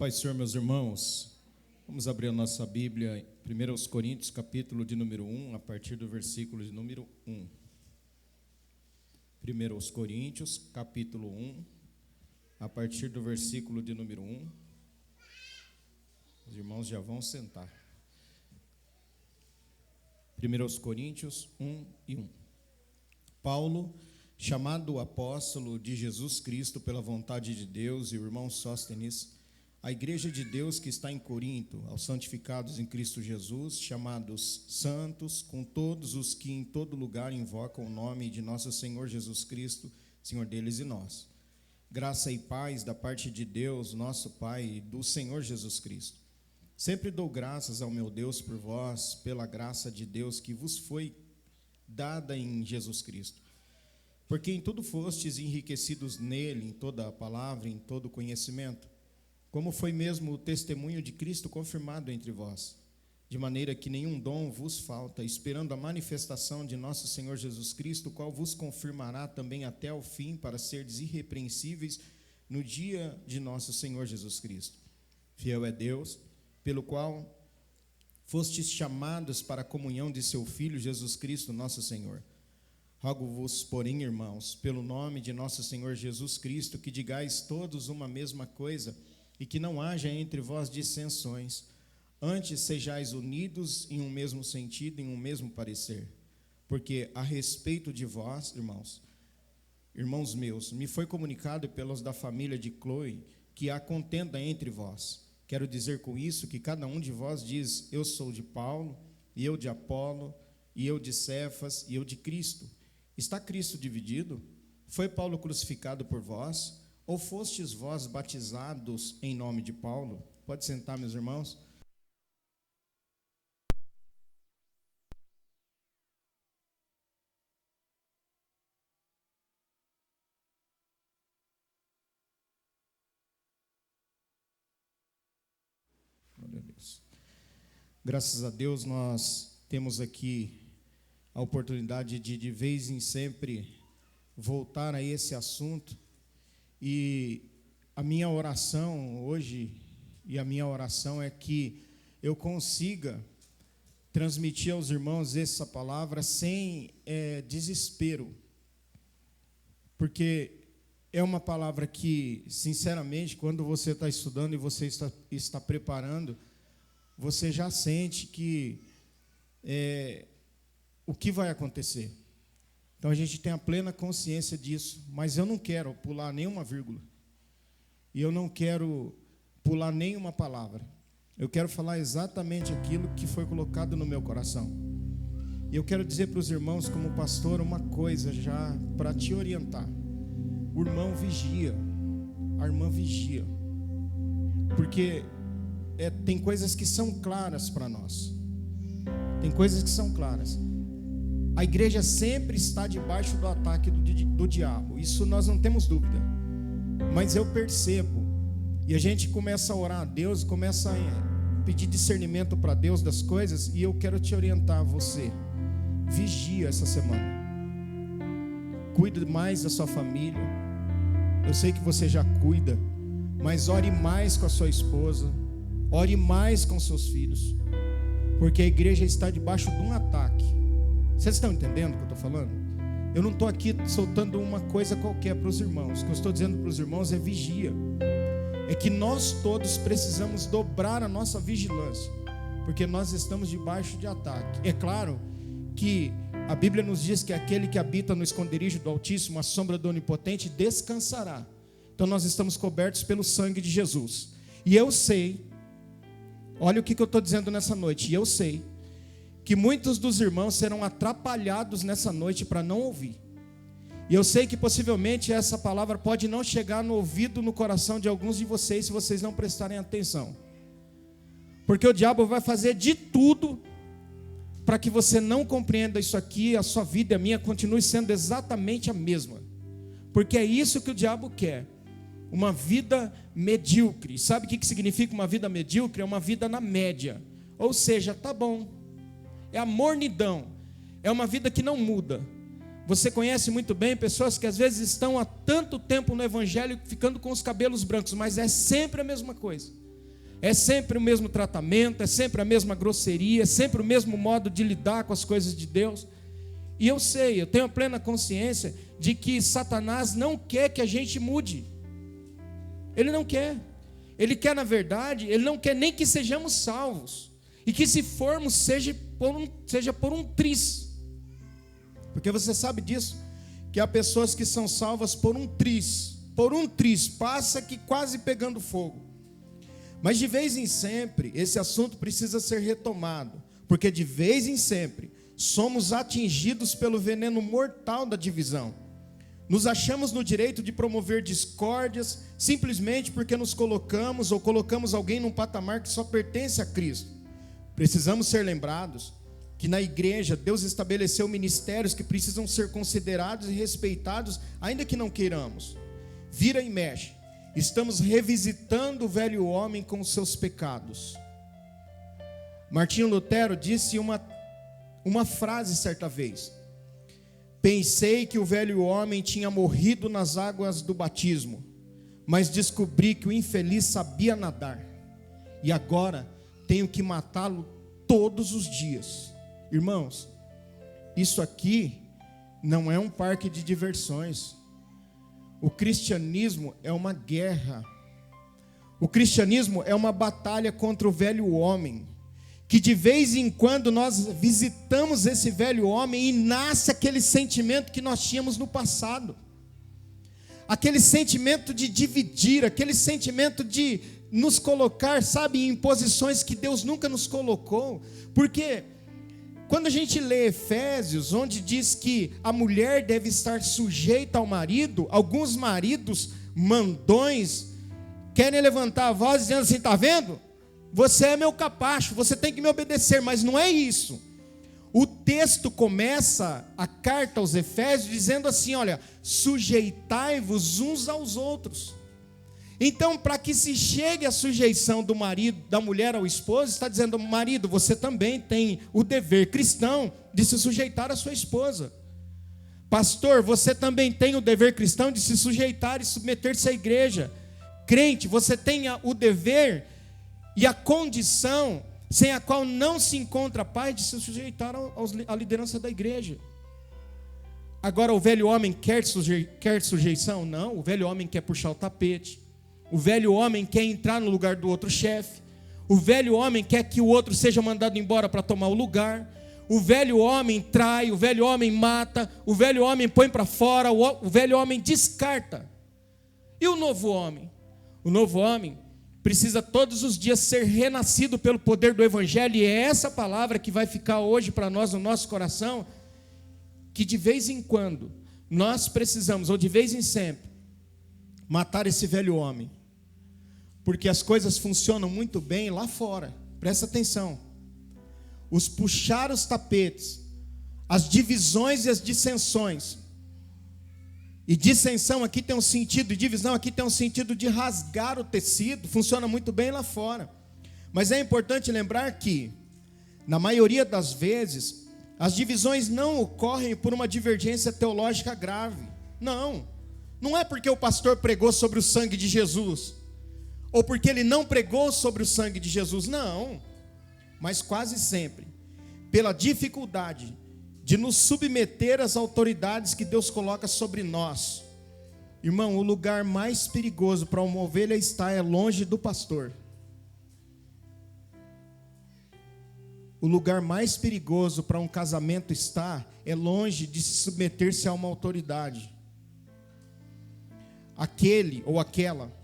Pai, Senhor, meus irmãos, vamos abrir a nossa Bíblia, 1 Coríntios, capítulo de número 1, a partir do versículo de número 1. 1 Coríntios, capítulo 1, a partir do versículo de número 1. Os irmãos já vão sentar. 1 Coríntios 1 e 1. Paulo, chamado apóstolo de Jesus Cristo pela vontade de Deus, e o irmão Sóstenes, a igreja de Deus que está em Corinto, aos santificados em Cristo Jesus, chamados santos, com todos os que em todo lugar invocam o nome de nosso Senhor Jesus Cristo, Senhor deles e nós. Graça e paz da parte de Deus, nosso Pai, e do Senhor Jesus Cristo. Sempre dou graças ao meu Deus por vós, pela graça de Deus que vos foi dada em Jesus Cristo. Porque em tudo fostes enriquecidos nele, em toda a palavra, em todo o conhecimento, como foi mesmo o testemunho de Cristo confirmado entre vós, de maneira que nenhum dom vos falta, esperando a manifestação de nosso Senhor Jesus Cristo, o qual vos confirmará também até o fim, para serdes irrepreensíveis no dia de nosso Senhor Jesus Cristo. Fiel é Deus, pelo qual fostes chamados para a comunhão de seu Filho Jesus Cristo, nosso Senhor. Rogo-vos, porém, irmãos, pelo nome de nosso Senhor Jesus Cristo, que digais todos uma mesma coisa, e que não haja entre vós dissensões, antes sejais unidos em um mesmo sentido, em um mesmo parecer. Porque a respeito de vós, irmãos meus, me foi comunicado pelos da família de Cloe, que há contenda entre vós. Quero dizer com isso que cada um de vós diz, eu sou de Paulo, e eu de Apolo, e eu de Cefas, e eu de Cristo. Está Cristo dividido? Foi Paulo crucificado por vós? Ou fostes vós batizados em nome de Paulo? Pode sentar, meus irmãos. Glória a Deus. Graças a Deus nós temos aqui a oportunidade de vez em sempre voltar a esse assunto. E a minha oração hoje, e a minha oração é que eu consiga transmitir aos irmãos essa palavra sem desespero, porque é uma palavra que, sinceramente, quando você está estudando e você está preparando, você já sente que o que vai acontecer. Então a gente tem a plena consciência disso, mas eu não quero pular nenhuma vírgula. E eu não quero pular nenhuma palavra. Eu quero falar exatamente aquilo que foi colocado no meu coração. E eu quero dizer para os irmãos, como pastor, uma coisa já para te orientar. O irmão vigia, a irmã vigia. Porque tem coisas que são claras para nós. Tem coisas que são claras. A igreja sempre está debaixo do ataque do diabo. Isso nós não temos dúvida. Mas eu percebo. E a gente começa a orar a Deus, começa a pedir discernimento para Deus das coisas. E eu quero te orientar, você. Vigia essa semana. Cuide mais da sua família. Eu sei que você já cuida. Mas ore mais com a sua esposa. Ore mais com seus filhos. Porque a igreja está debaixo de um ataque. Vocês estão entendendo o que eu estou falando? Eu não estou aqui soltando uma coisa qualquer para os irmãos. O que eu estou dizendo para os irmãos é vigia. É que nós todos precisamos dobrar a nossa vigilância, porque nós estamos debaixo de ataque. É claro que a Bíblia nos diz que aquele que habita no esconderijo do Altíssimo, a sombra do Onipotente, descansará. Então nós estamos cobertos pelo sangue de Jesus. E eu sei, olha o que eu estou dizendo nessa noite, e eu sei que muitos dos irmãos serão atrapalhados nessa noite para não ouvir. E eu sei que possivelmente essa palavra pode não chegar no ouvido, no coração de alguns de vocês, se vocês não prestarem atenção. Porque o diabo vai fazer de tudo para que você não compreenda isso aqui, a sua vida e a minha continue sendo exatamente a mesma. Porque é isso que o diabo quer. Uma vida medíocre. Sabe o que significa uma vida medíocre? É uma vida na média. Ou seja, tá bom. É a mornidão, é uma vida que não muda. Você conhece muito bem pessoas que às vezes estão há tanto tempo no evangelho ficando com os cabelos brancos, mas é sempre a mesma coisa. É sempre o mesmo tratamento, é sempre a mesma grosseria, é sempre o mesmo modo de lidar com as coisas de Deus. E eu sei, eu tenho a plena consciência de que Satanás não quer que a gente mude. Ele não quer. Ele quer, na verdade, ele não quer nem que sejamos salvos. E que se formos, seja por um triz. Porque você sabe disso, que há pessoas que são salvas por um triz. Por um triz, passa que quase pegando fogo. Mas de vez em sempre, esse assunto precisa ser retomado. Porque de vez em sempre, somos atingidos pelo veneno mortal da divisão. Nos achamos no direito de promover discórdias, simplesmente porque nos colocamos ou colocamos alguém num patamar que só pertence a Cristo. Precisamos ser lembrados que na igreja Deus estabeleceu ministérios que precisam ser considerados e respeitados, ainda que não queiramos. Vira e mexe, estamos revisitando o velho homem com os seus pecados. Martinho Lutero disse uma frase certa vez: pensei que o velho homem tinha morrido nas águas do batismo, mas descobri que o infeliz sabia nadar, e agora tenho que matá-lo todos os dias. Irmãos, isso aqui não é um parque de diversões. O cristianismo é uma guerra. O cristianismo é uma batalha contra o velho homem, que de vez em quando nós visitamos esse velho homem e nasce aquele sentimento que nós tínhamos no passado. Aquele sentimento de dividir, aquele sentimento de nos colocar, sabe, em posições que Deus nunca nos colocou. Porque quando a gente lê Efésios, onde diz que a mulher deve estar sujeita ao marido, alguns maridos mandões querem levantar a voz dizendo assim: está vendo? Você é meu capacho, você tem que me obedecer. Mas não é isso. O texto começa a carta aos Efésios dizendo assim: olha, sujeitai-vos uns aos outros. Então, para que se chegue à sujeição do marido, da mulher ao esposo, está dizendo: marido, você também tem o dever cristão de se sujeitar à sua esposa. Pastor, você também tem o dever cristão de se sujeitar e submeter-se à igreja. Crente, você tem o dever e a condição sem a qual não se encontra paz de se sujeitar à liderança da igreja. Agora, o velho homem quer sujeição? Não, o velho homem quer puxar o tapete. O velho homem quer entrar no lugar do outro chefe. O velho homem quer que o outro seja mandado embora para tomar o lugar. O velho homem trai, o velho homem mata, o velho homem põe para fora, o velho homem descarta. E o novo homem? O novo homem precisa todos os dias ser renascido pelo poder do Evangelho. E é essa palavra que vai ficar hoje para nós no nosso coração, que de vez em quando nós precisamos, ou de vez em sempre, matar esse velho homem. Porque as coisas funcionam muito bem lá fora. Presta atenção. Os puxar os tapetes, as divisões e as dissensões. E dissensão aqui tem um sentido, e divisão aqui tem um sentido de rasgar o tecido. Funciona muito bem lá fora. Mas é importante lembrar que, na maioria das vezes, as divisões não ocorrem por uma divergência teológica grave. Não. Não é porque o pastor pregou sobre o sangue de Jesus, ou porque ele não pregou sobre o sangue de Jesus, não. Mas quase sempre, pela dificuldade de nos submeter às autoridades que Deus coloca sobre nós. Irmão, o lugar mais perigoso para uma ovelha estar é longe do pastor. O lugar mais perigoso para um casamento estar é longe de se submeter-se a uma autoridade. Aquele ou aquela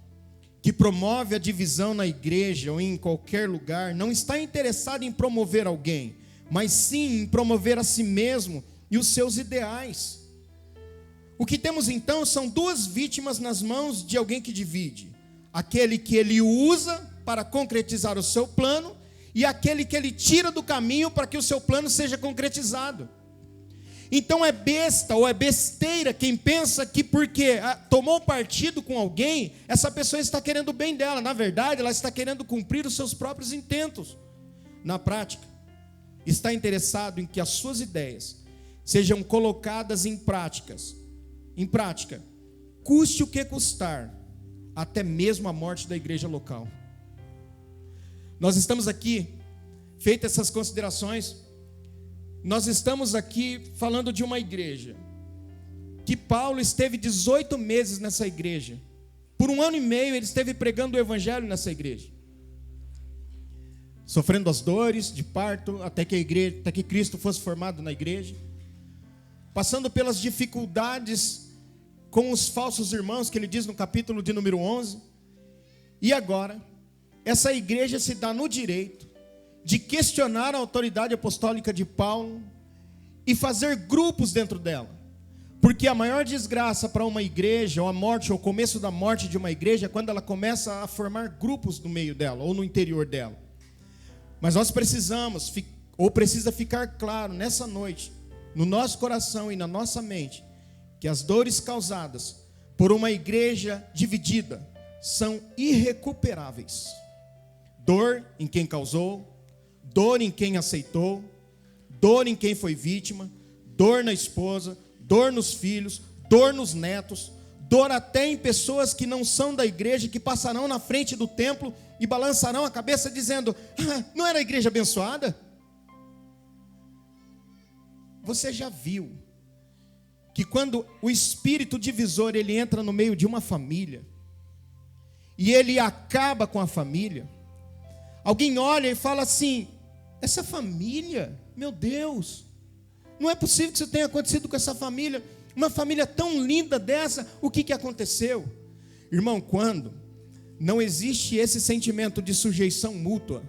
que promove a divisão na igreja ou em qualquer lugar, não está interessado em promover alguém, mas sim em promover a si mesmo e os seus ideais. O que temos então são duas vítimas nas mãos de alguém que divide: aquele que ele usa para concretizar o seu plano, e aquele que ele tira do caminho para que o seu plano seja concretizado. Então é besta ou é besteira quem pensa que porque tomou partido com alguém, essa pessoa está querendo o bem dela. Na verdade, ela está querendo cumprir os seus próprios intentos. Na prática, está interessado em que as suas ideias sejam colocadas em prática, custe o que custar, até mesmo a morte da igreja local. Nós estamos aqui, feitas essas considerações, nós estamos aqui falando de uma igreja, que Paulo esteve 18 meses nessa igreja. Por 1 ano e meio ele esteve pregando o evangelho nessa igreja, sofrendo as dores de parto, até que Cristo fosse formado na igreja, passando pelas dificuldades com os falsos irmãos, que ele diz no capítulo de número 11, e agora, essa igreja se dá no direito de questionar a autoridade apostólica de Paulo e fazer grupos dentro dela. Porque a maior desgraça para uma igreja, ou a morte, ou o começo da morte de uma igreja, é quando ela começa a formar grupos no meio dela, ou no interior dela. Mas nós precisamos, ou precisa ficar claro nessa noite, no nosso coração e na nossa mente, que as dores causadas por uma igreja dividida são irrecuperáveis. Dor em quem causou, dor em quem aceitou, dor em quem foi vítima, dor na esposa, dor nos filhos, dor nos netos, dor até em pessoas que não são da igreja, que passarão na frente do templo e balançarão a cabeça dizendo: não era a igreja abençoada? Você já viu que quando o espírito divisor ele entra no meio de uma família e ele acaba com a família, alguém olha e fala assim: essa família, meu Deus, não é possível que isso tenha acontecido com essa família, uma família tão linda dessa, o que aconteceu? Irmão, quando não existe esse sentimento de sujeição mútua,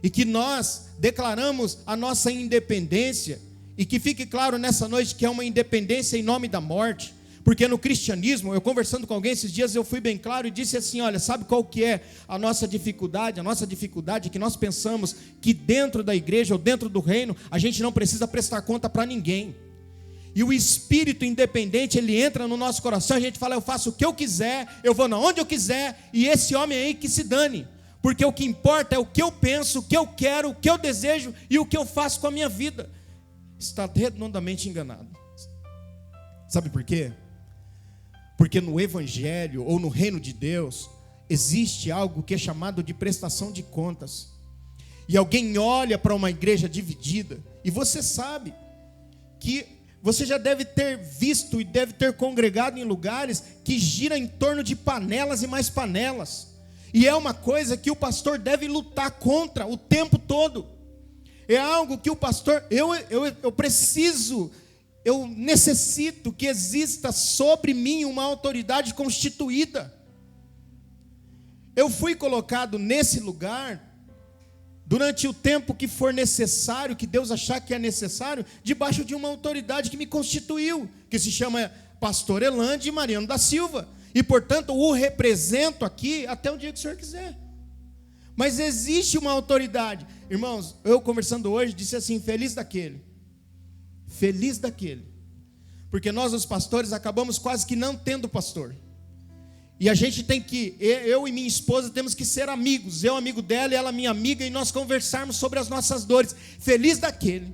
e que nós declaramos a nossa independência, e que fique claro nessa noite que é uma independência em nome da morte, porque no cristianismo, eu conversando com alguém esses dias, eu fui bem claro e disse assim: olha, sabe qual que é a nossa dificuldade? A nossa dificuldade é que nós pensamos que dentro da igreja ou dentro do reino, a gente não precisa prestar conta para ninguém. E o espírito independente, ele entra no nosso coração, a gente fala: eu faço o que eu quiser, eu vou onde eu quiser, e esse homem aí que se dane, porque o que importa é o que eu penso, o que eu quero, o que eu desejo e o que eu faço com a minha vida. Está redondamente enganado. Sabe por quê? Porque no evangelho ou no reino de Deus existe algo que é chamado de prestação de contas. E alguém olha para uma igreja dividida, e você sabe que você já deve ter visto e deve ter congregado em lugares que gira em torno de panelas e mais panelas. E é uma coisa que o pastor deve lutar contra o tempo todo. É algo que o pastor, eu necessito que exista sobre mim uma autoridade constituída. Eu fui colocado nesse lugar durante o tempo que for necessário, que Deus achar que é necessário, debaixo de uma autoridade que me constituiu, que se chama Pastor Elande Mariano da Silva, e portanto o represento aqui até o dia que o senhor quiser. Mas existe uma autoridade. Irmãos, eu conversando hoje, disse assim: feliz daquele, porque nós os pastores acabamos quase que não tendo pastor, e a gente tem que, eu e minha esposa temos que ser amigos, eu amigo dela e ela minha amiga, e nós conversarmos sobre as nossas dores. Feliz daquele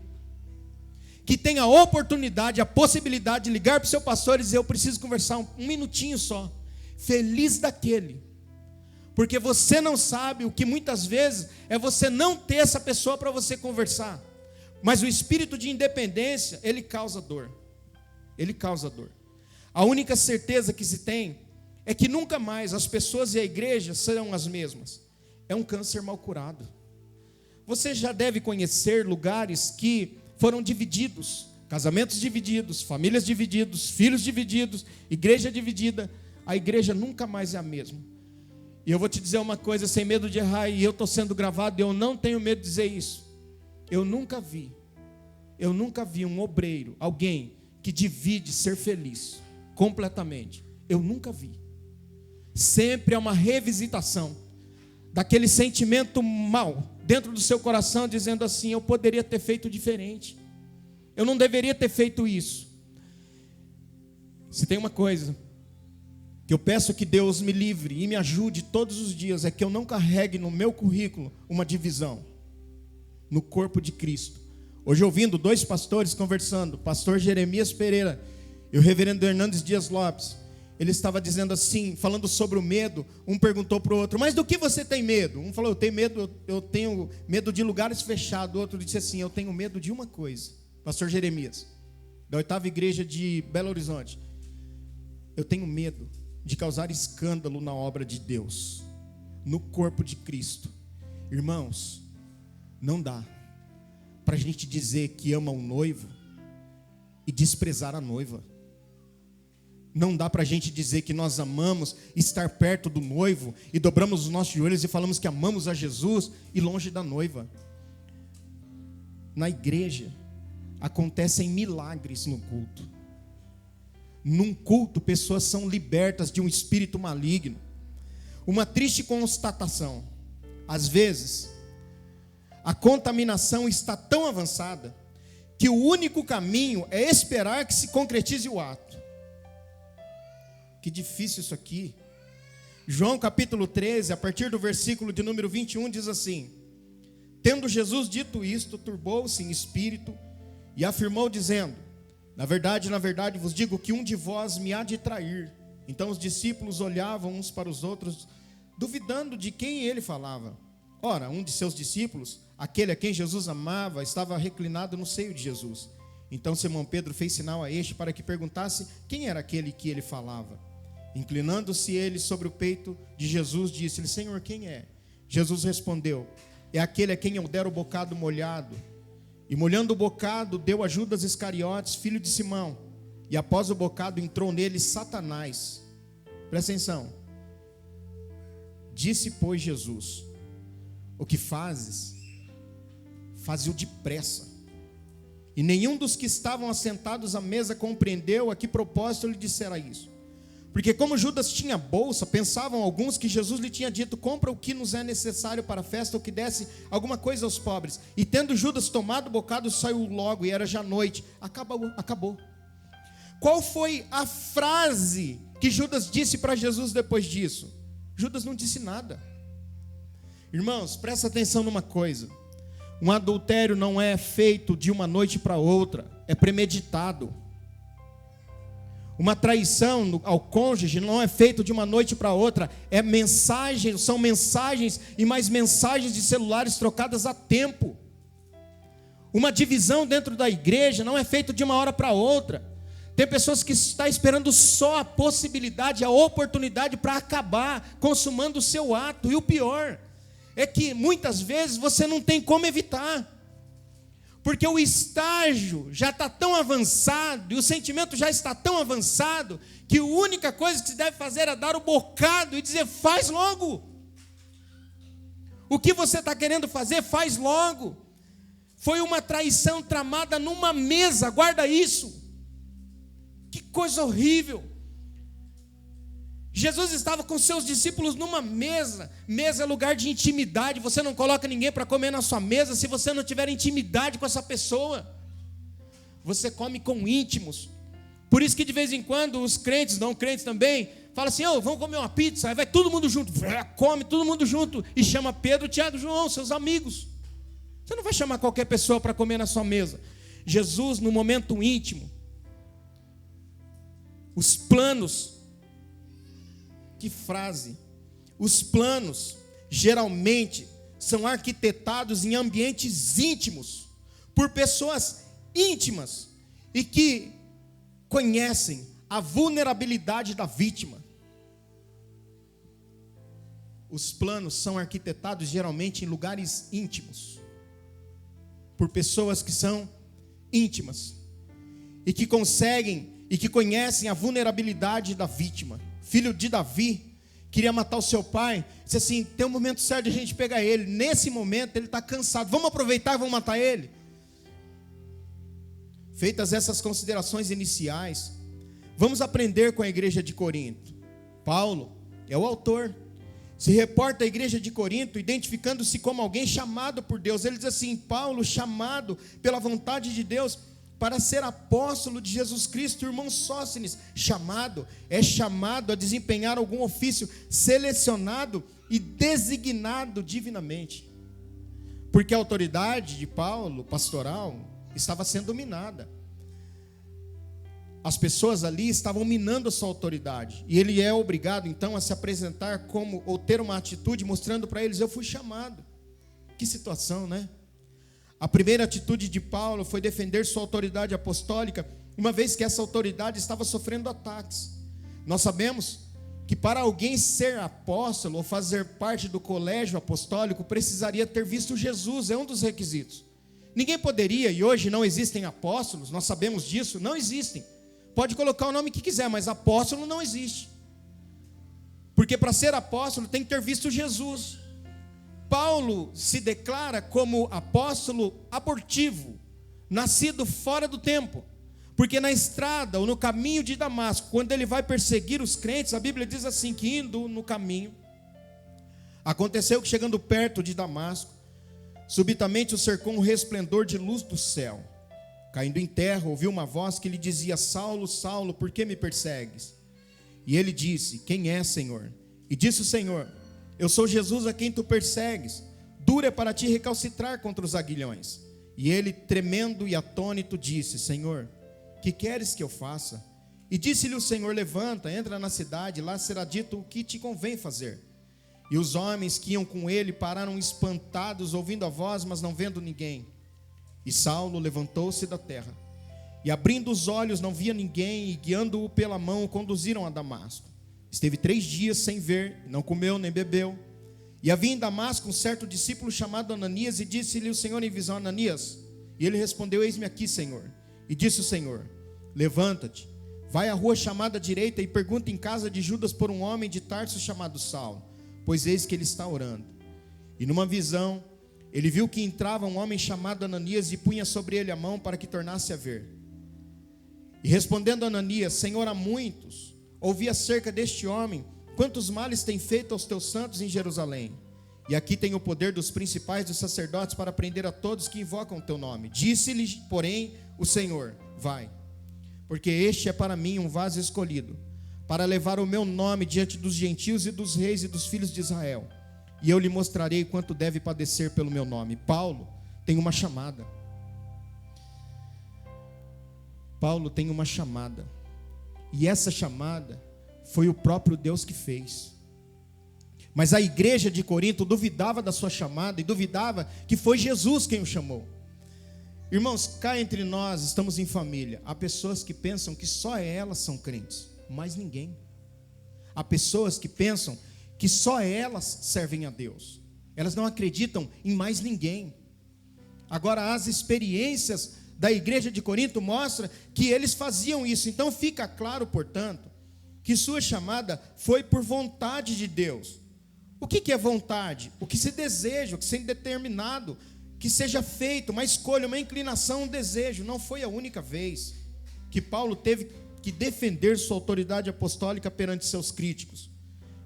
que tem a oportunidade, a possibilidade de ligar para o seu pastor e dizer: eu preciso conversar um minutinho só. Feliz daquele, porque você não sabe o que muitas vezes é você não ter essa pessoa para você conversar. Mas o espírito de independência, ele causa dor. Ele causa dor. A única certeza que se tem é que nunca mais as pessoas e a igreja serão as mesmas. É um câncer mal curado. Você já deve conhecer lugares que foram divididos, casamentos divididos, famílias divididas, filhos divididos, igreja dividida. A igreja nunca mais é a mesma. E eu vou te dizer uma coisa sem medo de errar, e eu estou sendo gravado, e eu não tenho medo de dizer isso. Eu nunca vi um obreiro, alguém que divide ser feliz completamente. Eu nunca vi. Sempre é uma revisitação daquele sentimento mal dentro do seu coração, dizendo assim: eu poderia ter feito diferente, eu não deveria ter feito isso. Se tem uma coisa que eu peço que Deus me livre e me ajude todos os dias, é que eu não carregue no meu currículo uma divisão no corpo de Cristo. Hoje ouvindo 2 pastores conversando, pastor Jeremias Pereira e o reverendo Hernandes Dias Lopes, ele estava dizendo assim, falando sobre o medo. Um perguntou para o outro: mas do que você tem medo? Um falou: eu tenho medo de lugares fechados. O outro disse assim: eu tenho medo de uma coisa. Pastor Jeremias, da 8ª igreja de Belo Horizonte: eu tenho medo de causar escândalo na obra de Deus, no corpo de Cristo. Irmãos, não dá para a gente dizer que ama o noivo e desprezar a noiva. Não dá para a gente dizer que nós amamos estar perto do noivo e dobramos os nossos joelhos e falamos que amamos a Jesus e longe da noiva. Na igreja acontecem milagres no culto. Num culto, pessoas são libertas de um espírito maligno. Uma triste constatação: às vezes a contaminação está tão avançada que o único caminho é esperar que se concretize o ato. Que difícil isso aqui. João capítulo 13, a partir do versículo de número 21, diz assim: tendo Jesus dito isto, turbou-se em espírito e afirmou dizendo: na verdade vos digo que um de vós me há de trair. Então os discípulos olhavam uns para os outros, duvidando de quem ele falava. Ora, um de seus discípulos, aquele a quem Jesus amava, estava reclinado no seio de Jesus. Então Simão Pedro fez sinal a este para que perguntasse quem era aquele que ele falava. Inclinando-se ele sobre o peito de Jesus, disse-lhe: Senhor, quem é? Jesus respondeu: é aquele a quem eu der o bocado molhado. E molhando o bocado, deu a Judas Iscariotes, filho de Simão. E após o bocado entrou nele Satanás. Presta atenção. Disse, pois, Jesus: o que fazes, faze-o depressa. E nenhum dos que estavam assentados à mesa compreendeu a que propósito lhe dissera isso. Porque como Judas tinha bolsa, pensavam alguns que Jesus lhe tinha dito: compra o que nos é necessário para a festa, ou que desse alguma coisa aos pobres. E tendo Judas tomado o bocado, saiu logo, e era já noite. Acabou. Qual foi a frase que Judas disse para Jesus depois disso? Judas não disse nada. Irmãos, presta atenção numa coisa: um adultério não é feito de uma noite para outra, é premeditado. Uma traição ao cônjuge não é feito de uma noite para outra, são mensagens e mais mensagens de celulares trocadas a tempo. Uma divisão dentro da igreja não é feito de uma hora para outra. Tem pessoas que estão esperando só a possibilidade, a oportunidade para acabar consumando o seu ato. E o pior é que muitas vezes você não tem como evitar. Porque o estágio já está tão avançado, e o sentimento já está tão avançado, que a única coisa que se deve fazer é dar o bocado e dizer: faz logo. O que você está querendo fazer, faz logo. Foi uma traição tramada numa mesa, guarda isso. Que coisa horrível. Jesus estava com seus discípulos numa mesa. Mesa é lugar de intimidade. Você não coloca ninguém para comer na sua mesa se você não tiver intimidade com essa pessoa. Você come com íntimos. Por isso que de vez em quando os crentes, não crentes também, falam assim: vamos comer uma pizza. Aí vai todo mundo junto, come todo mundo junto, e chama Pedro, Tiago e João, seus amigos. Você não vai chamar qualquer pessoa para comer na sua mesa. Jesus, no momento íntimo, os planos, que frase! Os planos geralmente são arquitetados em ambientes íntimos, por pessoas íntimas e que conhecem a vulnerabilidade da vítima. Os planos são arquitetados geralmente em lugares íntimos, por pessoas que são íntimas e que conseguem e que conhecem a vulnerabilidade da vítima. Filho de Davi queria matar o seu pai, disse assim: tem um momento certo de a gente pegar ele. Nesse momento ele está cansado, vamos aproveitar e vamos matar ele. Feitas essas considerações iniciais, vamos aprender com a igreja de Corinto. Paulo é o autor, se reporta à igreja de Corinto, identificando-se como alguém chamado por Deus. Ele diz assim: Paulo, chamado pela vontade de Deus para ser apóstolo de Jesus Cristo. Irmão Sóstenes, chamado a desempenhar algum ofício selecionado e designado divinamente, porque a autoridade de Paulo, pastoral, estava sendo dominada. as pessoas ali estavam minando a sua autoridade. E ele é obrigado, então, a se apresentar como, ou ter uma atitude mostrando para eles: eu fui chamado. Que situação, né? A primeira atitude de Paulo foi defender sua autoridade apostólica, uma vez que essa autoridade estava sofrendo ataques. Nós sabemos que para alguém ser apóstolo ou fazer parte do colégio apostólico, precisaria ter visto Jesus, é um dos requisitos. Ninguém poderia, e hoje não existem apóstolos, nós sabemos disso, não existem. Pode colocar o nome que quiser, mas apóstolo não existe. Porque para ser apóstolo tem que ter visto Jesus. Paulo se declara como apóstolo abortivo, nascido fora do tempo. Porque na estrada ou no caminho de Damasco, quando ele vai perseguir os crentes, a Bíblia diz assim, que indo no caminho, aconteceu que chegando perto de Damasco, subitamente o cercou um resplendor de luz do céu. Caindo em terra, ouviu uma voz que lhe dizia: Saulo, Saulo, por que me persegues? E ele disse: quem é, Senhor? E disse o Senhor: eu sou Jesus a quem tu persegues. Duro é para ti recalcitrar contra os aguilhões. E ele, tremendo e atônito, disse: Senhor, que queres que eu faça? E disse-lhe o Senhor: levanta, entra na cidade, lá será dito o que te convém fazer. E os homens que iam com ele pararam espantados, ouvindo a voz, mas não vendo ninguém. E Saulo levantou-se da terra, e abrindo os olhos não via ninguém, e guiando-o pela mão, o conduziram a Damasco. Esteve 3 dias sem ver, não comeu nem bebeu. E havia em Damasco um certo discípulo chamado Ananias, e disse-lhe o Senhor em visão: Ananias. E ele respondeu: eis-me aqui, Senhor. E disse o Senhor: levanta-te, vai à rua chamada direita, e pergunta em casa de Judas por um homem de Tarso chamado Saulo, pois eis que ele está orando. E numa visão ele viu que entrava um homem chamado Ananias, e punha sobre ele a mão para que tornasse a ver. E respondendo Ananias: Senhor, há muitos ouvi acerca deste homem, quantos males tem feito aos teus santos em Jerusalém. E aqui tem o poder dos principais dos sacerdotes para prender a todos que invocam o teu nome. Disse-lhe, porém, o Senhor: vai, porque este é para mim um vaso escolhido, para levar o meu nome diante dos gentios e dos reis e dos filhos de Israel. E eu lhe mostrarei quanto deve padecer pelo meu nome. Paulo tem uma chamada. Paulo tem uma chamada. E essa chamada foi o próprio Deus que fez. Mas a igreja de Corinto duvidava da sua chamada, e duvidava que foi Jesus quem o chamou. Irmãos, cá entre nós, estamos em família. Há pessoas que pensam que só elas são crentes, mais ninguém. Há pessoas que pensam que só elas servem a Deus. Elas não acreditam em mais ninguém. Agora, as experiências da igreja de Corinto mostram que eles faziam isso. Então fica claro, portanto, que sua chamada foi por vontade de Deus. O que é vontade? O que se deseja, o que se determinado, que seja feito, uma escolha, uma inclinação, um desejo. Não foi a única vez que Paulo teve que defender sua autoridade apostólica perante seus críticos.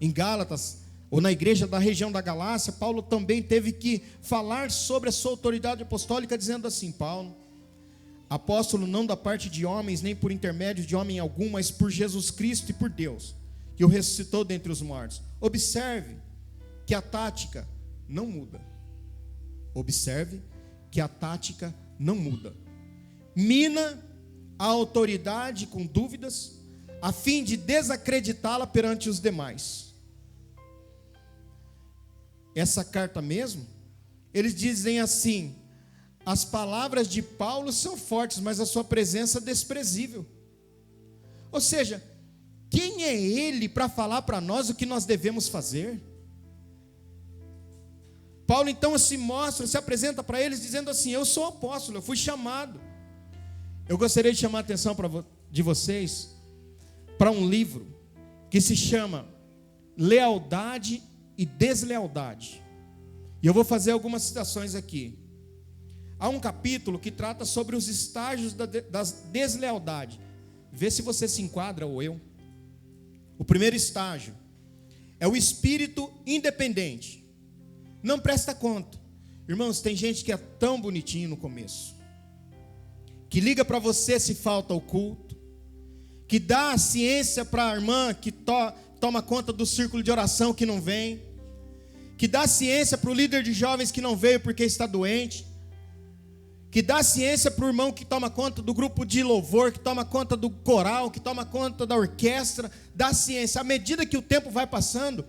Em Gálatas, ou na igreja da região da Galácia, Paulo também teve que falar sobre a sua autoridade apostólica, dizendo assim: Paulo, apóstolo não da parte de homens, nem por intermédio de homem algum, mas por Jesus Cristo e por Deus, que o ressuscitou dentre os mortos. Observe que a tática não muda. Observe que a tática não muda. Mina a autoridade com dúvidas, a fim de desacreditá-la perante os demais. Essa carta mesmo, eles dizem assim: as palavras de Paulo são fortes, mas a sua presença é desprezível. Ou seja, quem é ele para falar para nós o que nós devemos fazer? Paulo então se mostra, se apresenta para eles dizendo assim: eu sou apóstolo, eu fui chamado. Eu gostaria de chamar a atenção de vocês para um livro que se chama Lealdade e Deslealdade. E eu vou fazer algumas citações aqui. Há um capítulo que trata sobre os estágios da deslealdade. Vê se você se enquadra ou eu. O primeiro estágio é o espírito independente. Não presta conta. Irmãos, tem gente que é tão bonitinho no começo, que liga para você se falta o culto, que dá a ciência para a irmã que toma conta do círculo de oração que não vem, que dá a ciência para o líder de jovens que não veio porque está doente, que dá ciência para o irmão que toma conta do grupo de louvor, que toma conta do coral, que toma conta da orquestra, dá ciência. À medida que o tempo vai passando,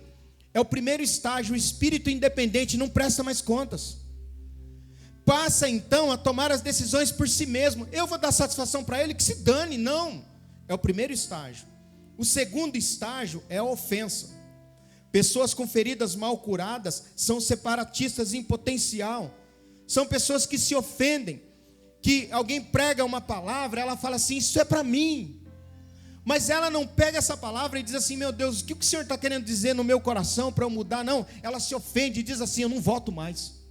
é o primeiro estágio, o espírito independente não presta mais contas. Passa então a tomar as decisões por si mesmo. Eu vou dar satisfação para ele, que se dane, não. É o primeiro estágio. O segundo estágio é a ofensa. Pessoas com feridas mal curadas são separatistas em potencial. São pessoas que se ofendem, que alguém prega uma palavra, ela fala assim, isso é para mim. Mas ela não pega essa palavra e diz assim, meu Deus, o que o Senhor está querendo dizer no meu coração para eu mudar? Não, ela se ofende e diz assim, eu não voto mais.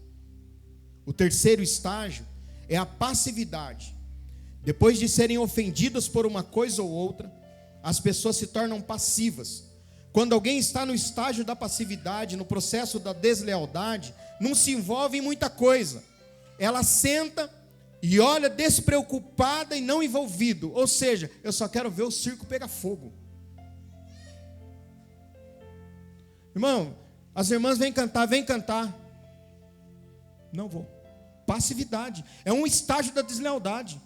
O terceiro estágio é a passividade. Depois de serem ofendidas por uma coisa ou outra, as pessoas se tornam passivas. Quando alguém está no estágio da passividade, no processo da deslealdade, não se envolve em muita coisa. Ela senta e olha despreocupada e não envolvido. Ou seja, eu só quero ver o circo pegar fogo. Irmão, as irmãs vêm cantar. Não vou. Passividade. É um estágio da deslealdade.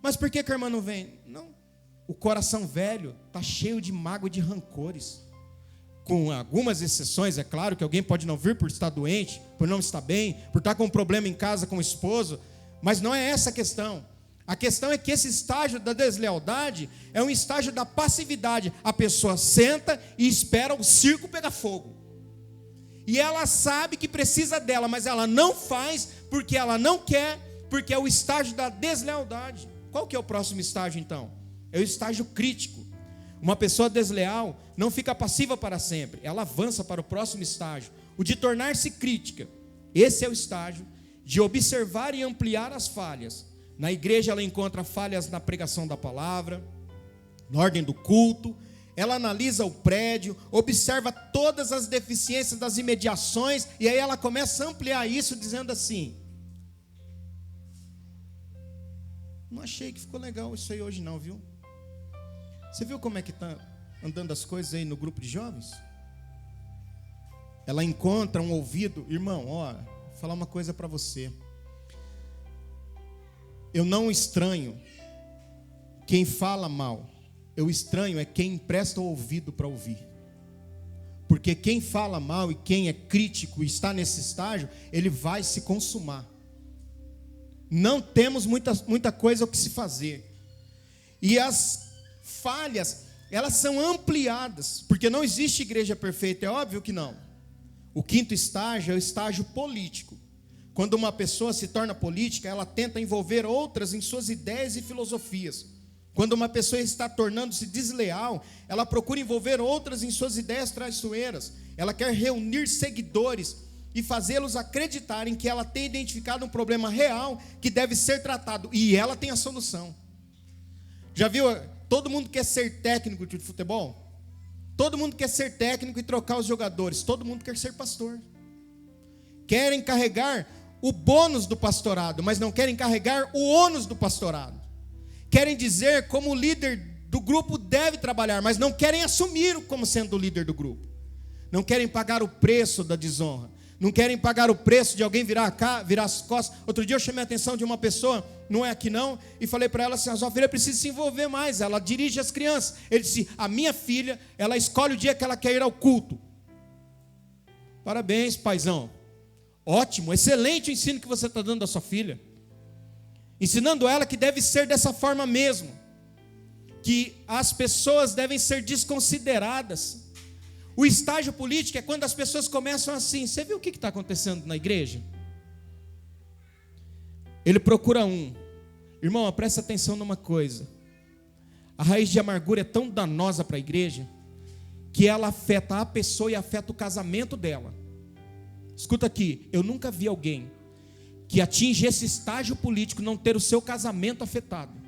Mas por que a irmã não vem? Não. O coração velho está cheio de mágoa e de rancores. Com algumas exceções, é claro que alguém pode não vir por estar doente, por não estar bem, por estar com um problema em casa com o esposo, mas não é essa a questão. A questão é que esse estágio da deslealdade é um estágio da passividade. A pessoa senta e espera o circo pegar fogo. E ela sabe que precisa dela, mas ela não faz porque ela não quer, porque é o estágio da deslealdade. Qual que é o próximo estágio então? É o estágio crítico. Uma pessoa desleal não fica passiva para sempre, ela avança para o próximo estágio, o de tornar-se crítica. Esse é o estágio de observar e ampliar as falhas. Na igreja ela encontra falhas na pregação da palavra, na ordem do culto, ela analisa o prédio, observa todas as deficiências das imediações, e aí ela começa a ampliar isso dizendo assim, não achei que ficou legal isso aí hoje não, viu? Você viu como é que está andando as coisas aí no grupo de jovens? Ela encontra um ouvido. Irmão, ó, vou falar uma coisa para você. Eu não estranho quem fala mal. Eu estranho é quem empresta o ouvido para ouvir. Porque quem fala mal e quem é crítico e está nesse estágio, ele vai se consumar. Não temos muita coisa o que se fazer. E as falhas, elas são ampliadas, porque não existe igreja perfeita, é óbvio que não. O quinto estágio é o estágio político. Quando uma pessoa se torna política, ela tenta envolver outras em suas ideias e filosofias. Quando uma pessoa está tornando-se desleal, ela procura envolver outras em suas ideias traiçoeiras. Ela quer reunir seguidores e fazê-los acreditarem que ela tem identificado um problema real que deve ser tratado, e ela tem a solução. Já viu? Todo mundo quer ser técnico de futebol? Todo mundo quer ser técnico e trocar os jogadores. Todo mundo quer ser pastor. Querem carregar o bônus do pastorado, mas não querem carregar o ônus do pastorado. Querem dizer como o líder do grupo deve trabalhar, mas não querem assumir como sendo o líder do grupo. Não querem pagar o preço da desonra. Não querem pagar o preço de alguém virar as costas. Outro dia eu chamei a atenção de uma pessoa, não é aqui não, e falei para ela assim, a sua filha precisa se envolver mais, ela dirige as crianças. Ele disse, a minha filha, ela escolhe o dia que ela quer ir ao culto. Parabéns, paizão. Ótimo, excelente o ensino que você está dando à sua filha. Ensinando ela que deve ser dessa forma mesmo. Que as pessoas devem ser desconsideradas. O estágio político é quando as pessoas começam assim. Você viu o que está acontecendo na igreja? Ele procura um. Irmão, presta atenção numa coisa. A raiz de amargura é tão danosa para a igreja que ela afeta a pessoa e afeta o casamento dela. Escuta aqui, eu nunca vi alguém que atinge esse estágio político não ter o seu casamento afetado.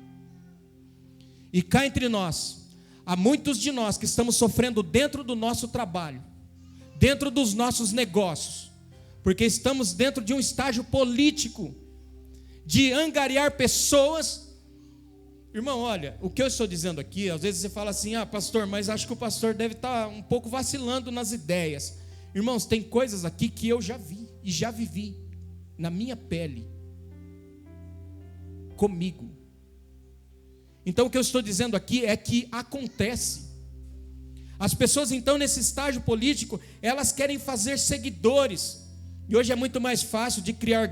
E cá entre nós, há muitos de nós que estamos sofrendo dentro do nosso trabalho, dentro dos nossos negócios, porque estamos dentro de um estágio político, de angariar pessoas. Irmão, olha, o que eu estou dizendo aqui, às vezes você fala assim, pastor, mas acho que o pastor deve estar um pouco vacilando nas ideias. Irmãos, tem coisas aqui que eu já vi e já vivi na minha pele. comigo. Então o que eu estou dizendo aqui é que acontece. As pessoas então nesse estágio político, elas querem fazer seguidores. E hoje é muito mais fácil de criar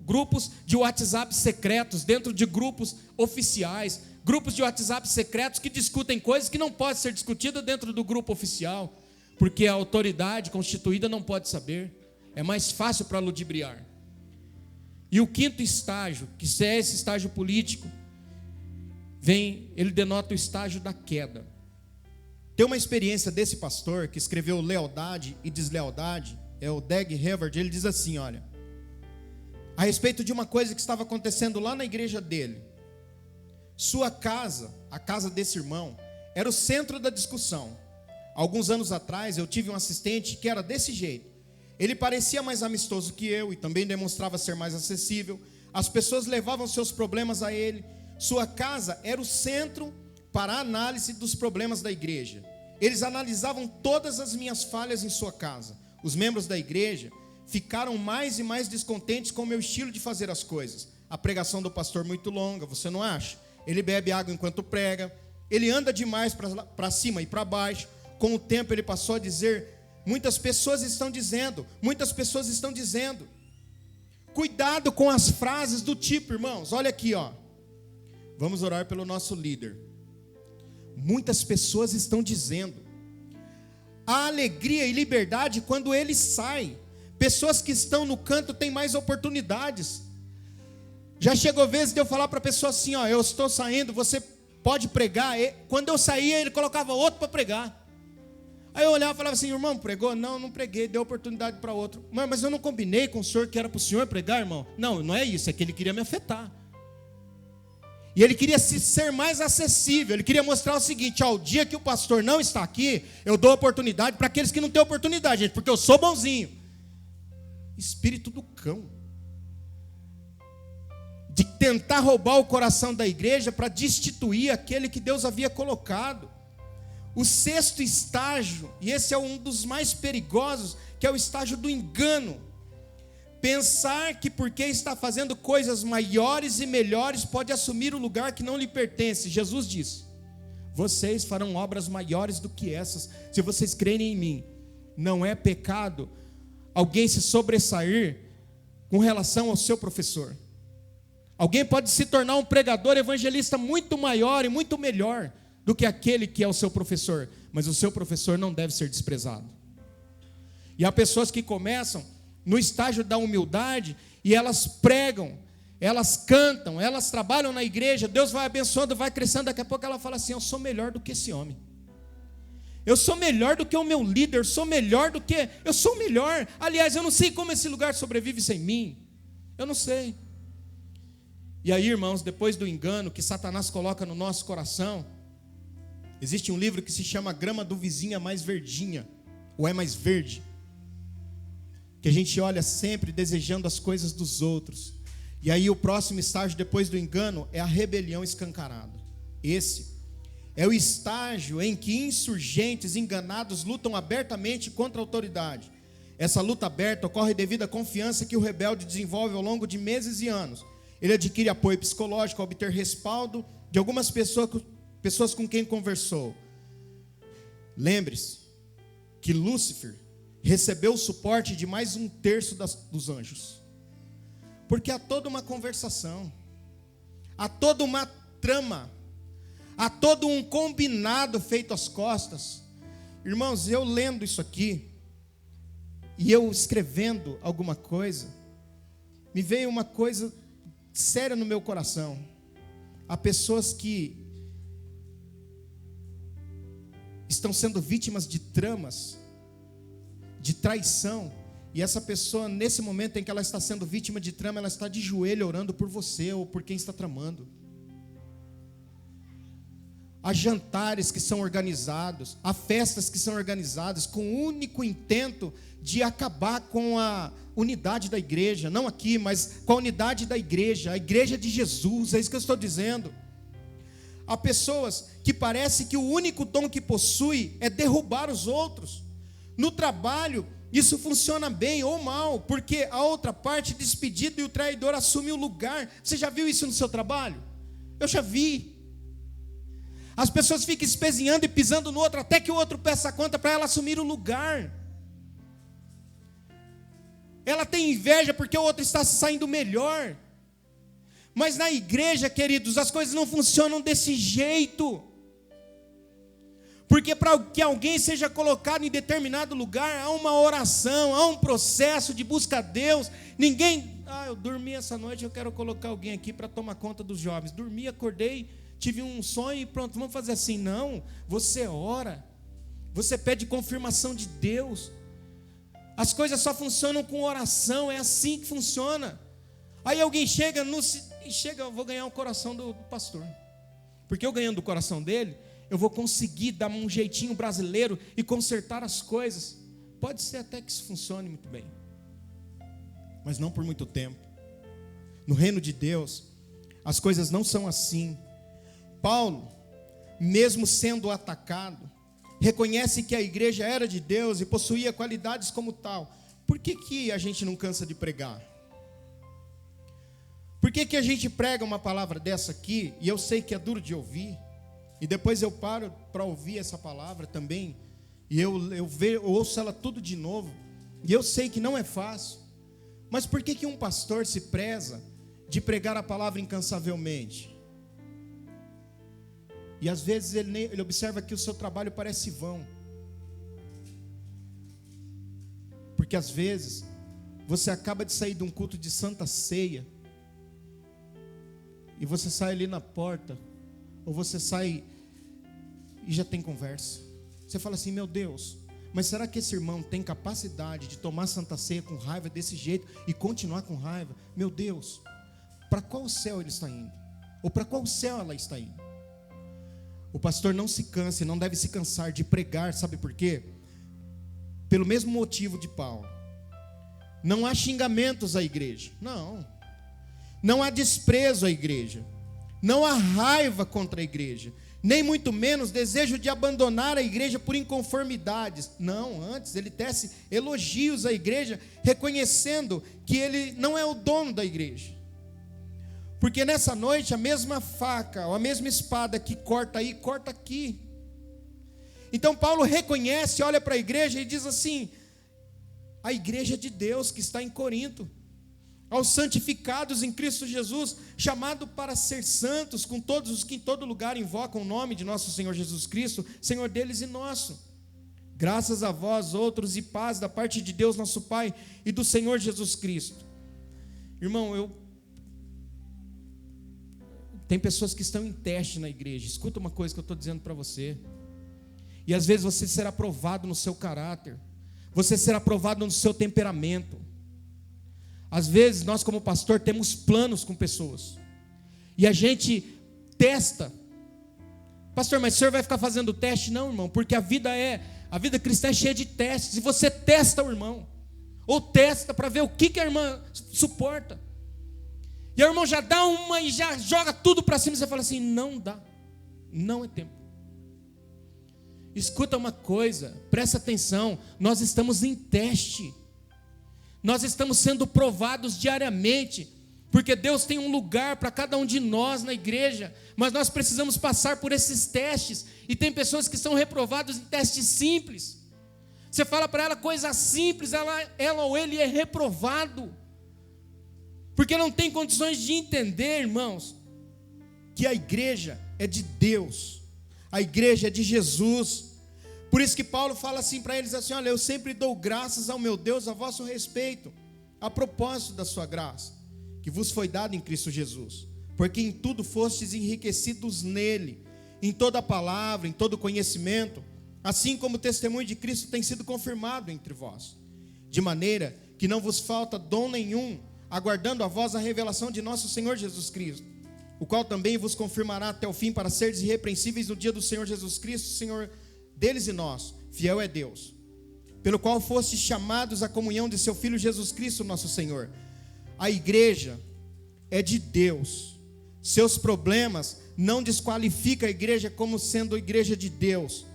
grupos de WhatsApp secretos dentro de grupos oficiais. Grupos de WhatsApp secretos que discutem coisas que não podem ser discutidas dentro do grupo oficial. Porque a autoridade constituída não pode saber. É mais fácil para ludibriar. E o quinto estágio, que é esse estágio político, ele denota o estágio da queda. Tem uma experiência desse pastor que escreveu Lealdade e Deslealdade, é o Dag Heward. Ele diz assim, olha, a respeito de uma coisa que estava acontecendo lá na igreja dele. Sua casa, a casa desse irmão, era o centro da discussão. Alguns anos atrás eu tive um assistente que era desse jeito. Ele parecia mais amistoso que eu e também demonstrava ser mais acessível. As pessoas levavam seus problemas a ele. Sua casa era o centro para a análise dos problemas da igreja. Eles analisavam todas as minhas falhas em sua casa. Os membros da igreja ficaram mais e mais descontentes com o meu estilo de fazer as coisas. A pregação do pastor muito longa, você não acha? Ele bebe água enquanto prega. Ele anda demais para cima e para baixo. Com o tempo ele passou a dizer, muitas pessoas estão dizendo. Cuidado com as frases do tipo, irmãos, olha aqui, ó. Vamos orar pelo nosso líder. Muitas pessoas estão dizendo. Há alegria e liberdade quando ele sai. Pessoas que estão no canto têm mais oportunidades. Já chegou vezes de eu falar para a pessoa assim, ó, eu estou saindo, você pode pregar. Quando eu saía, ele colocava outro para pregar. Aí eu olhava e falava assim, irmão, pregou? Não, não preguei, deu oportunidade para outro. Mas eu não combinei com o senhor que era para o senhor pregar, irmão? Não, não é isso, é que ele queria me afetar. E ele queria ser mais acessível, ele queria mostrar o seguinte, ó, o dia que o pastor não está aqui, eu dou oportunidade para aqueles que não têm oportunidade, gente, porque eu sou bonzinho. Espírito do cão. De tentar roubar o coração da igreja para destituir aquele que Deus havia colocado. O sexto estágio, e esse é um dos mais perigosos, que é o estágio do engano. Pensar que porque está fazendo coisas maiores e melhores, pode assumir o lugar que não lhe pertence. Jesus disse, vocês farão obras maiores do que essas, se vocês crerem em mim. Não é pecado alguém se sobressair com relação ao seu professor. Alguém pode se tornar um pregador evangelista muito maior e muito melhor do que aquele que é o seu professor, mas o seu professor não deve ser desprezado. E há pessoas que começam no estágio da humildade e elas pregam, elas cantam, elas trabalham na igreja, Deus vai abençoando, vai crescendo, daqui a pouco ela fala assim, eu sou melhor do que esse homem, eu sou melhor do que o meu líder, eu sou melhor, aliás, eu não sei como esse lugar sobrevive sem mim, eu não sei. E aí, irmãos, depois do engano que Satanás coloca no nosso coração, existe um livro que se chama A Grama do Vizinho é Mais Verdinha, ou é mais verde, que a gente olha sempre desejando as coisas dos outros. E aí o próximo estágio depois do engano é a rebelião escancarada. Esse é o estágio em que insurgentes enganados lutam abertamente contra a autoridade. Essa luta aberta ocorre devido à confiança que o rebelde desenvolve ao longo de meses e anos. Ele adquire apoio psicológico ao obter respaldo de algumas pessoas com quem conversou. Lembre-se que Lúcifer recebeu o suporte de mais 1/3 dos anjos. Porque há toda uma conversação, há toda uma trama, há todo um combinado feito às costas. Irmãos, eu lendo isso aqui, e eu escrevendo alguma coisa, me veio uma coisa séria no meu coração. Há pessoas que estão sendo vítimas de tramas, de traição, e essa pessoa, nesse momento em que ela está sendo vítima de trama, ela está de joelho orando por você ou por quem está tramando. Há jantares que são organizados, há festas que são organizadas com o único intento de acabar com a unidade da igreja, não aqui, mas com a unidade da igreja, a igreja de Jesus, é isso que eu estou dizendo. Há pessoas que parece que o único dom que possui é derrubar os outros. No trabalho, Isso funciona bem ou mal, porque a outra parte, despedido, e o traidor assume o lugar. Você já viu isso no seu trabalho? Eu já vi. As pessoas ficam espezinhando e pisando no outro, até que o outro peça conta para ela assumir o lugar. Ela tem inveja porque o outro está saindo melhor. Mas na igreja, queridos, as coisas não funcionam desse jeito. Porque para que alguém seja colocado em determinado lugar, há uma oração, há um processo de busca a Deus. Ninguém, eu dormi essa noite, eu quero colocar alguém aqui para tomar conta dos jovens. Dormi, acordei, tive um sonho e pronto, vamos fazer assim. Não, você ora, você pede confirmação de Deus. As coisas só funcionam com oração, é assim que funciona. Aí alguém chega, eu vou ganhar o coração do pastor. Porque eu ganhando o coração dele, eu vou conseguir dar um jeitinho brasileiro e consertar as coisas. Pode ser até que isso funcione muito bem, mas não por muito tempo. No reino de Deus, as coisas não são assim. Paulo, mesmo sendo atacado, reconhece que a igreja era de Deus e possuía qualidades como tal. Por que a gente não cansa de pregar? Por que a gente prega uma palavra dessa aqui, e eu sei que é duro de ouvir, e depois eu paro para ouvir essa palavra também, e eu ouço ela tudo de novo, e eu sei que não é fácil, mas por que um pastor se preza de pregar a palavra incansavelmente? E às vezes ele observa que o seu trabalho parece vão, porque às vezes você acaba de sair de um culto de Santa Ceia, e você sai ali na porta, ou você sai e já tem conversa. Você fala assim, meu Deus, mas será que esse irmão tem capacidade de tomar Santa Ceia com raiva desse jeito e continuar com raiva? Meu Deus, para qual céu ele está indo? Ou para qual céu ela está indo? O pastor não se cansa e não deve se cansar de pregar, sabe por quê? Pelo mesmo motivo de Paulo. Não há xingamentos à igreja, não há desprezo à igreja, não há raiva contra a igreja, nem muito menos desejo de abandonar a igreja por inconformidades. Não, antes ele tece elogios à igreja, reconhecendo que ele não é o dono da igreja. Porque nessa noite a mesma faca, ou a mesma espada que corta aí, corta aqui. Então Paulo reconhece, olha para a igreja e diz assim: a igreja de Deus que está em Corinto, aos santificados em Cristo Jesus, chamado para ser santos, com todos os que em todo lugar invocam o nome de nosso Senhor Jesus Cristo, Senhor deles e nosso. Graças a vós outros e paz da parte de Deus nosso Pai e do Senhor Jesus Cristo. Irmão, tem pessoas que estão em teste na igreja. Escuta uma coisa que eu estou dizendo para você. E às vezes você será provado no seu caráter, você será provado no seu temperamento. Às vezes nós como pastor temos planos com pessoas, e a gente testa. Pastor, mas o senhor vai ficar fazendo teste? Não, irmão, porque a vida cristã é cheia de testes, e você testa o irmão, ou testa para ver o que a irmã suporta. E o irmão já dá uma e já joga tudo para cima, e você fala assim, não dá, não é tempo. Escuta uma coisa, presta atenção, nós estamos em teste. Nós estamos sendo provados diariamente, porque Deus tem um lugar para cada um de nós na igreja, mas nós precisamos passar por esses testes, e tem pessoas que são reprovadas em testes simples. Você fala para ela coisa simples, ela ou ele é reprovado, porque não tem condições de entender, irmãos, que a igreja é de Deus, a igreja é de Jesus. Por isso que Paulo fala assim para eles, assim, olha, eu sempre dou graças ao meu Deus a vosso respeito, a propósito da sua graça, que vos foi dada em Cristo Jesus, porque em tudo fostes enriquecidos nele, em toda palavra, em todo conhecimento, assim como o testemunho de Cristo tem sido confirmado entre vós, de maneira que não vos falta dom nenhum, aguardando a vós a revelação de nosso Senhor Jesus Cristo, o qual também vos confirmará até o fim, para seres irrepreensíveis no dia do Senhor Jesus Cristo, Senhor deles e nós, fiel é Deus, pelo qual fostes chamados à comunhão de seu Filho Jesus Cristo, nosso Senhor. A igreja é de Deus. Seus problemas não desqualificam a igreja como sendo a igreja de Deus.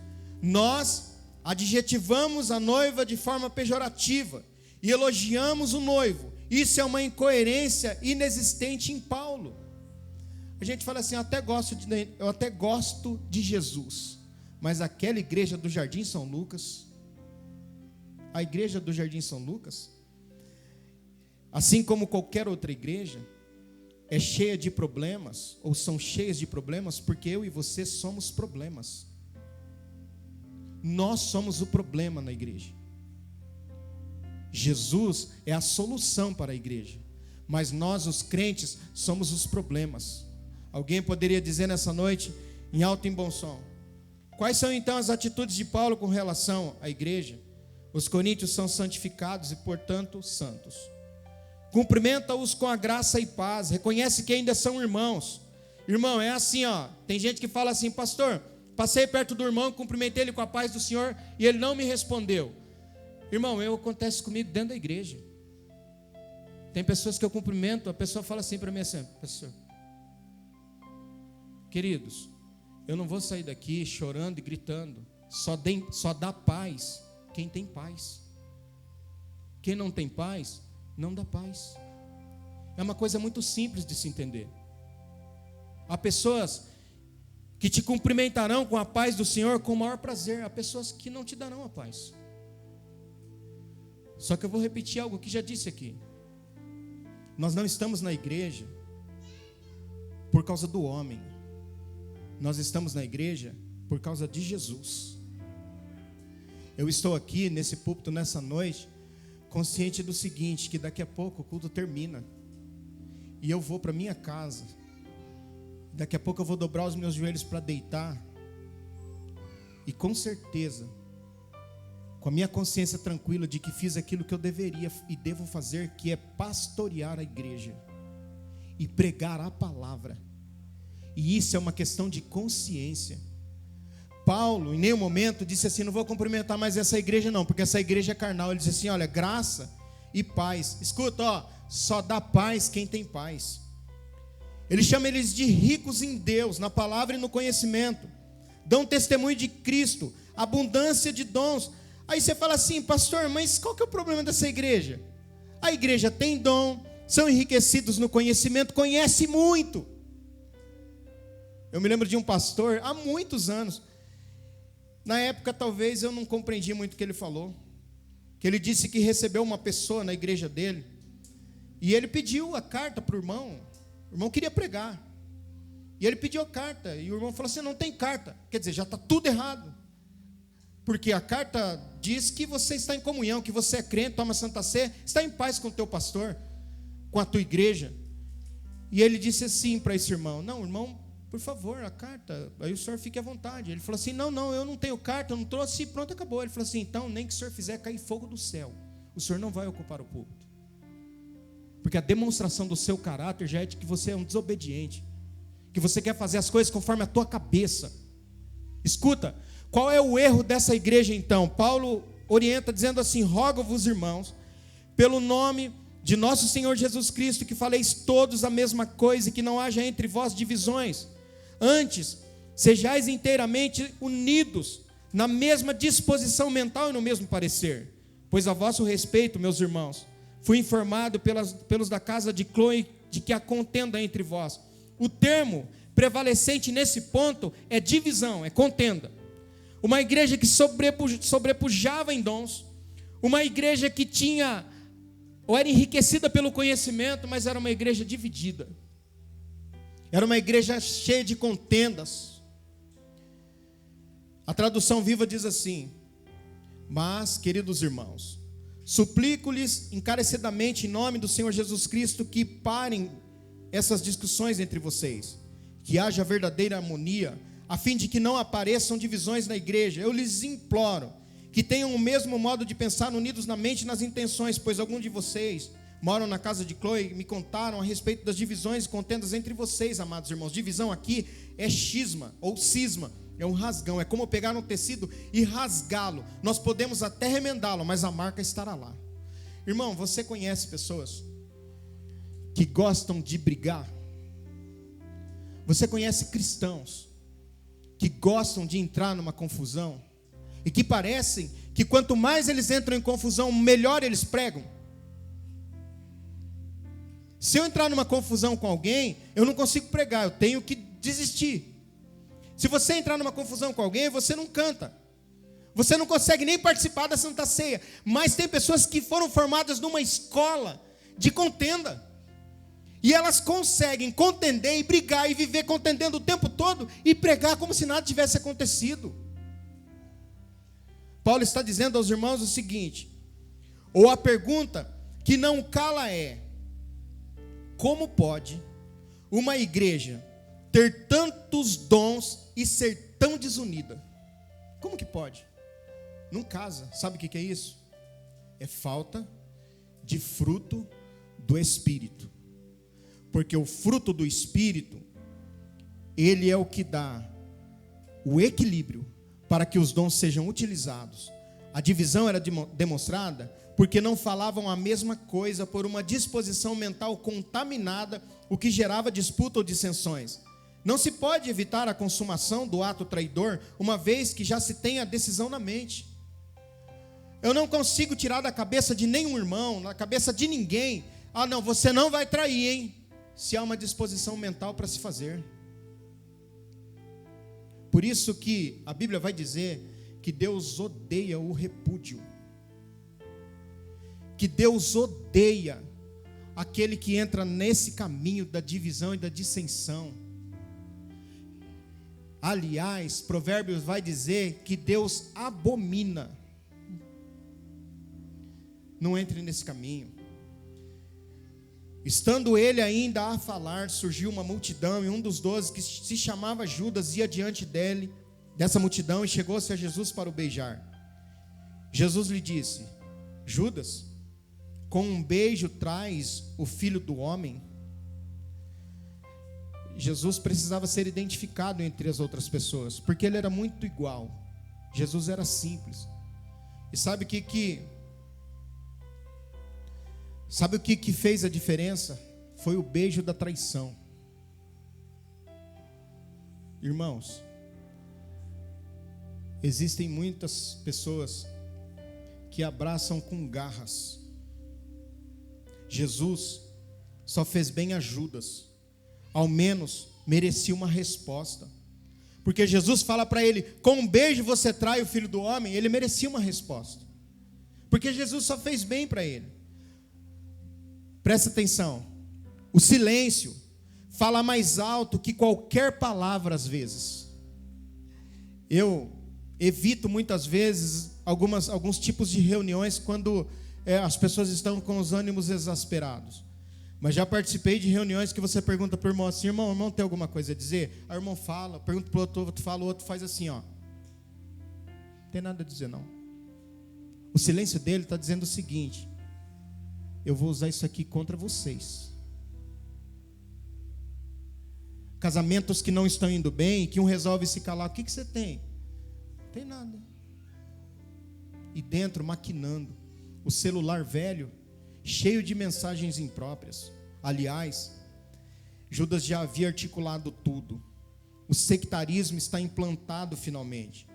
Nós adjetivamos a noiva de forma pejorativa e elogiamos o noivo. Isso é uma incoerência inexistente em Paulo. A gente fala assim, eu até gosto de Jesus, mas aquela igreja do Jardim São Lucas, a igreja do Jardim São Lucas, assim como qualquer outra igreja, é cheia de problemas, ou são cheias de problemas, porque eu e você somos problemas. Nós somos o problema na igreja. Jesus é a solução para a igreja, mas nós, os crentes, somos os problemas. Alguém poderia dizer nessa noite, em alto e em bom som, quais são então as atitudes de Paulo com relação à igreja? Os coríntios são santificados e, portanto, santos. Cumprimenta-os com a graça e paz, reconhece que ainda são irmãos. Irmão, é assim, tem gente que fala assim, pastor, passei perto do irmão, cumprimentei ele com a paz do Senhor e ele não me respondeu. Irmão, acontece comigo dentro da igreja. Tem pessoas que eu cumprimento, a pessoa fala assim para mim assim, pastor, queridos, eu não vou sair daqui chorando e gritando, só dá paz quem tem paz. Quem não tem paz, não dá paz. É uma coisa muito simples de se entender. Há pessoas que te cumprimentarão com a paz do Senhor com o maior prazer. Há pessoas que não te darão a paz. Só que eu vou repetir algo que já disse aqui. Nós não estamos na igreja por causa do homem. Nós estamos na igreja por causa de Jesus. Eu estou aqui nesse púlpito nessa noite consciente do seguinte, que daqui a pouco o culto termina e eu vou para minha casa. Daqui a pouco eu vou dobrar os meus joelhos para deitar e com certeza, com a minha consciência tranquila de que fiz aquilo que eu deveria e devo fazer, que é pastorear a igreja e pregar a palavra. E isso é uma questão de consciência. Paulo, em nenhum momento, disse assim, não vou cumprimentar mais essa igreja não, porque essa igreja é carnal. Ele disse assim, olha, graça e paz. Escuta, só dá paz quem tem paz. Ele chama eles de ricos em Deus, na palavra e no conhecimento. Dão testemunho de Cristo, abundância de dons. Aí você fala assim, pastor, mas qual que é o problema dessa igreja? A igreja tem dom, são enriquecidos no conhecimento, conhece muito. Eu me lembro de um pastor, há muitos anos, na época talvez eu não compreendi muito o que ele falou, que ele disse que recebeu uma pessoa na igreja dele, e ele pediu a carta para o irmão queria pregar, e ele pediu a carta, e o irmão falou assim, não tem carta, quer dizer, já está tudo errado, porque a carta diz que você está em comunhão, que você é crente, toma Santa Sé, está em paz com o teu pastor, com a tua igreja. E ele disse assim para esse irmão, não, irmão, por favor, a carta, aí o senhor fique à vontade. Ele falou assim, não, eu não tenho carta, eu não trouxe, e pronto, acabou. Ele falou assim, então, nem que o senhor fizer cair fogo do céu, o senhor não vai ocupar o púlpito, porque a demonstração do seu caráter já é de que você é um desobediente, que você quer fazer as coisas conforme a tua cabeça. Escuta, qual é o erro dessa igreja então? Paulo orienta dizendo assim, rogo-vos, irmãos, pelo nome de nosso Senhor Jesus Cristo, que faleis todos a mesma coisa e que não haja entre vós divisões. Antes, sejais inteiramente unidos na mesma disposição mental e no mesmo parecer. Pois a vosso respeito, meus irmãos, fui informado pelos da casa de Cloe de que há contenda entre vós. O termo prevalecente nesse ponto é divisão, é contenda. Uma igreja que sobrepujava em dons, uma igreja que tinha, ou era enriquecida pelo conhecimento, mas era uma igreja dividida. Era uma igreja cheia de contendas. A tradução viva diz assim, mas, queridos irmãos, suplico-lhes encarecidamente em nome do Senhor Jesus Cristo que parem essas discussões entre vocês, que haja verdadeira harmonia, a fim de que não apareçam divisões na igreja. Eu lhes imploro que tenham o mesmo modo de pensar, unidos na mente e nas intenções, pois alguns de vocês moram na casa de Cloe, me contaram a respeito das divisões e contendas entre vocês, amados irmãos. Divisão aqui é xisma ou cisma, é um rasgão, é como pegar um tecido e rasgá-lo. Nós podemos até remendá-lo, mas a marca estará lá. Irmão, você conhece pessoas que gostam de brigar? Você conhece cristãos que gostam de entrar numa confusão? e que parecem que quanto mais eles entram em confusão, melhor eles pregam. Se eu entrar numa confusão com alguém, eu não consigo pregar, eu tenho que desistir. Se você entrar numa confusão com alguém, você não canta. Você não consegue nem participar da Santa Ceia. Mas tem pessoas que foram formadas numa escola de contenda. E elas conseguem contender e brigar e viver contendendo o tempo todo e pregar como se nada tivesse acontecido. Paulo está dizendo aos irmãos o seguinte, ou a pergunta que não cala é: como pode uma igreja ter tantos dons e ser tão desunida? Como que pode? Não casa. Sabe o que é isso? É falta de fruto do Espírito. Porque o fruto do Espírito, ele é o que dá o equilíbrio para que os dons sejam utilizados. A divisão era demonstrada porque não falavam a mesma coisa por uma disposição mental contaminada, o que gerava disputa ou dissensões. Não se pode evitar a consumação do ato traidor, uma vez que já se tem a decisão na mente. Eu não consigo tirar da cabeça de nenhum irmão, na cabeça de ninguém, não, você não vai trair, hein? Se há uma disposição mental para se fazer. Por isso que a Bíblia vai dizer que Deus odeia o repúdio. Que Deus odeia aquele que entra nesse caminho da divisão e da dissensão. Aliás, Provérbios vai dizer que Deus abomina. Não entre nesse caminho. Estando ele ainda a falar, surgiu uma multidão, e um dos 12, que se chamava Judas, ia diante dessa multidão, e chegou-se a Jesus para o beijar. Jesus lhe disse: Judas, com um beijo traz o Filho do Homem? Jesus precisava ser identificado entre as outras pessoas, porque ele era muito igual. Jesus era simples. E sabe o que fez a diferença? Foi o beijo da traição. Irmãos, existem muitas pessoas que abraçam com garras. Jesus só fez bem a Judas. Ao menos merecia uma resposta. Porque Jesus fala para ele: com um beijo você trai o Filho do Homem. Ele merecia uma resposta. Porque Jesus só fez bem para ele. Presta atenção. O silêncio fala mais alto que qualquer palavra às vezes. Eu evito muitas vezes alguns tipos de reuniões quando as pessoas estão com os ânimos exasperados. Mas já participei de reuniões que você pergunta para o irmão assim: irmão, tem alguma coisa a dizer? Aí o irmão fala, pergunta para o outro fala, o outro faz assim, ó. Não tem nada a dizer não. O silêncio dele está dizendo o seguinte: eu vou usar isso aqui contra vocês. Casamentos que não estão indo bem, que um resolve se calar. O que você tem? Não tem nada. E dentro, maquinando. O celular velho, cheio de mensagens impróprias. Aliás, Judas já havia articulado tudo. O sectarismo está implantado finalmente.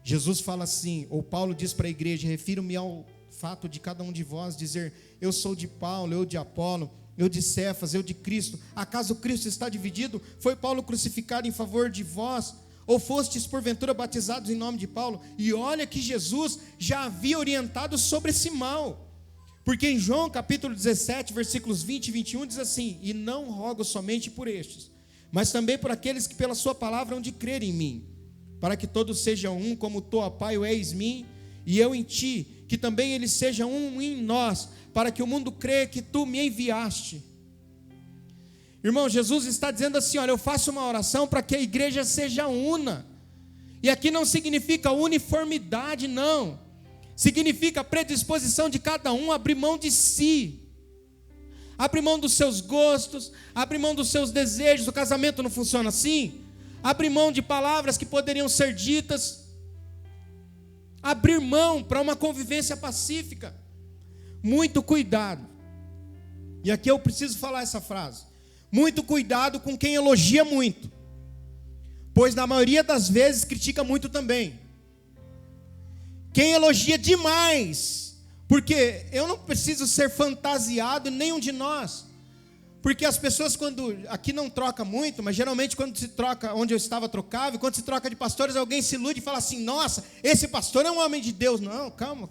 Jesus fala assim, ou Paulo diz para a igreja: refiro-me ao fato de cada um de vós dizer: eu sou de Paulo, eu de Apolo, eu de Cefas, eu de Cristo. Acaso Cristo está dividido? Foi Paulo crucificado em favor de vós? Ou fostes porventura batizados em nome de Paulo? E olha que Jesus já havia orientado sobre esse mal. Porque em João capítulo 17, versículos 20 e 21 diz assim: e não rogo somente por estes, mas também por aqueles que pela sua palavra hão de crer em mim, para que todos sejam um, como tu, ó Pai, o és em mim, e eu em ti, que também eles sejam um em nós, para que o mundo creia que tu me enviaste. Irmão, Jesus está dizendo assim: olha, eu faço uma oração para que a igreja seja una. E aqui não significa uniformidade, não. Significa a predisposição de cada um a abrir mão de si, abrir mão dos seus gostos, abrir mão dos seus desejos. O casamento não funciona assim. Abrir mão de palavras que poderiam ser ditas, abrir mão para uma convivência pacífica. Muito cuidado. E aqui eu preciso falar essa frase: muito cuidado com quem elogia muito, pois na maioria das vezes critica muito também. Quem elogia demais, porque eu não preciso ser fantasiado, nenhum de nós. Porque as pessoas, quando, aqui não troca muito, mas geralmente quando se troca, onde eu estava trocava, e quando se troca de pastores, alguém se ilude e fala assim, nossa, esse pastor é um homem de Deus. Não, calma.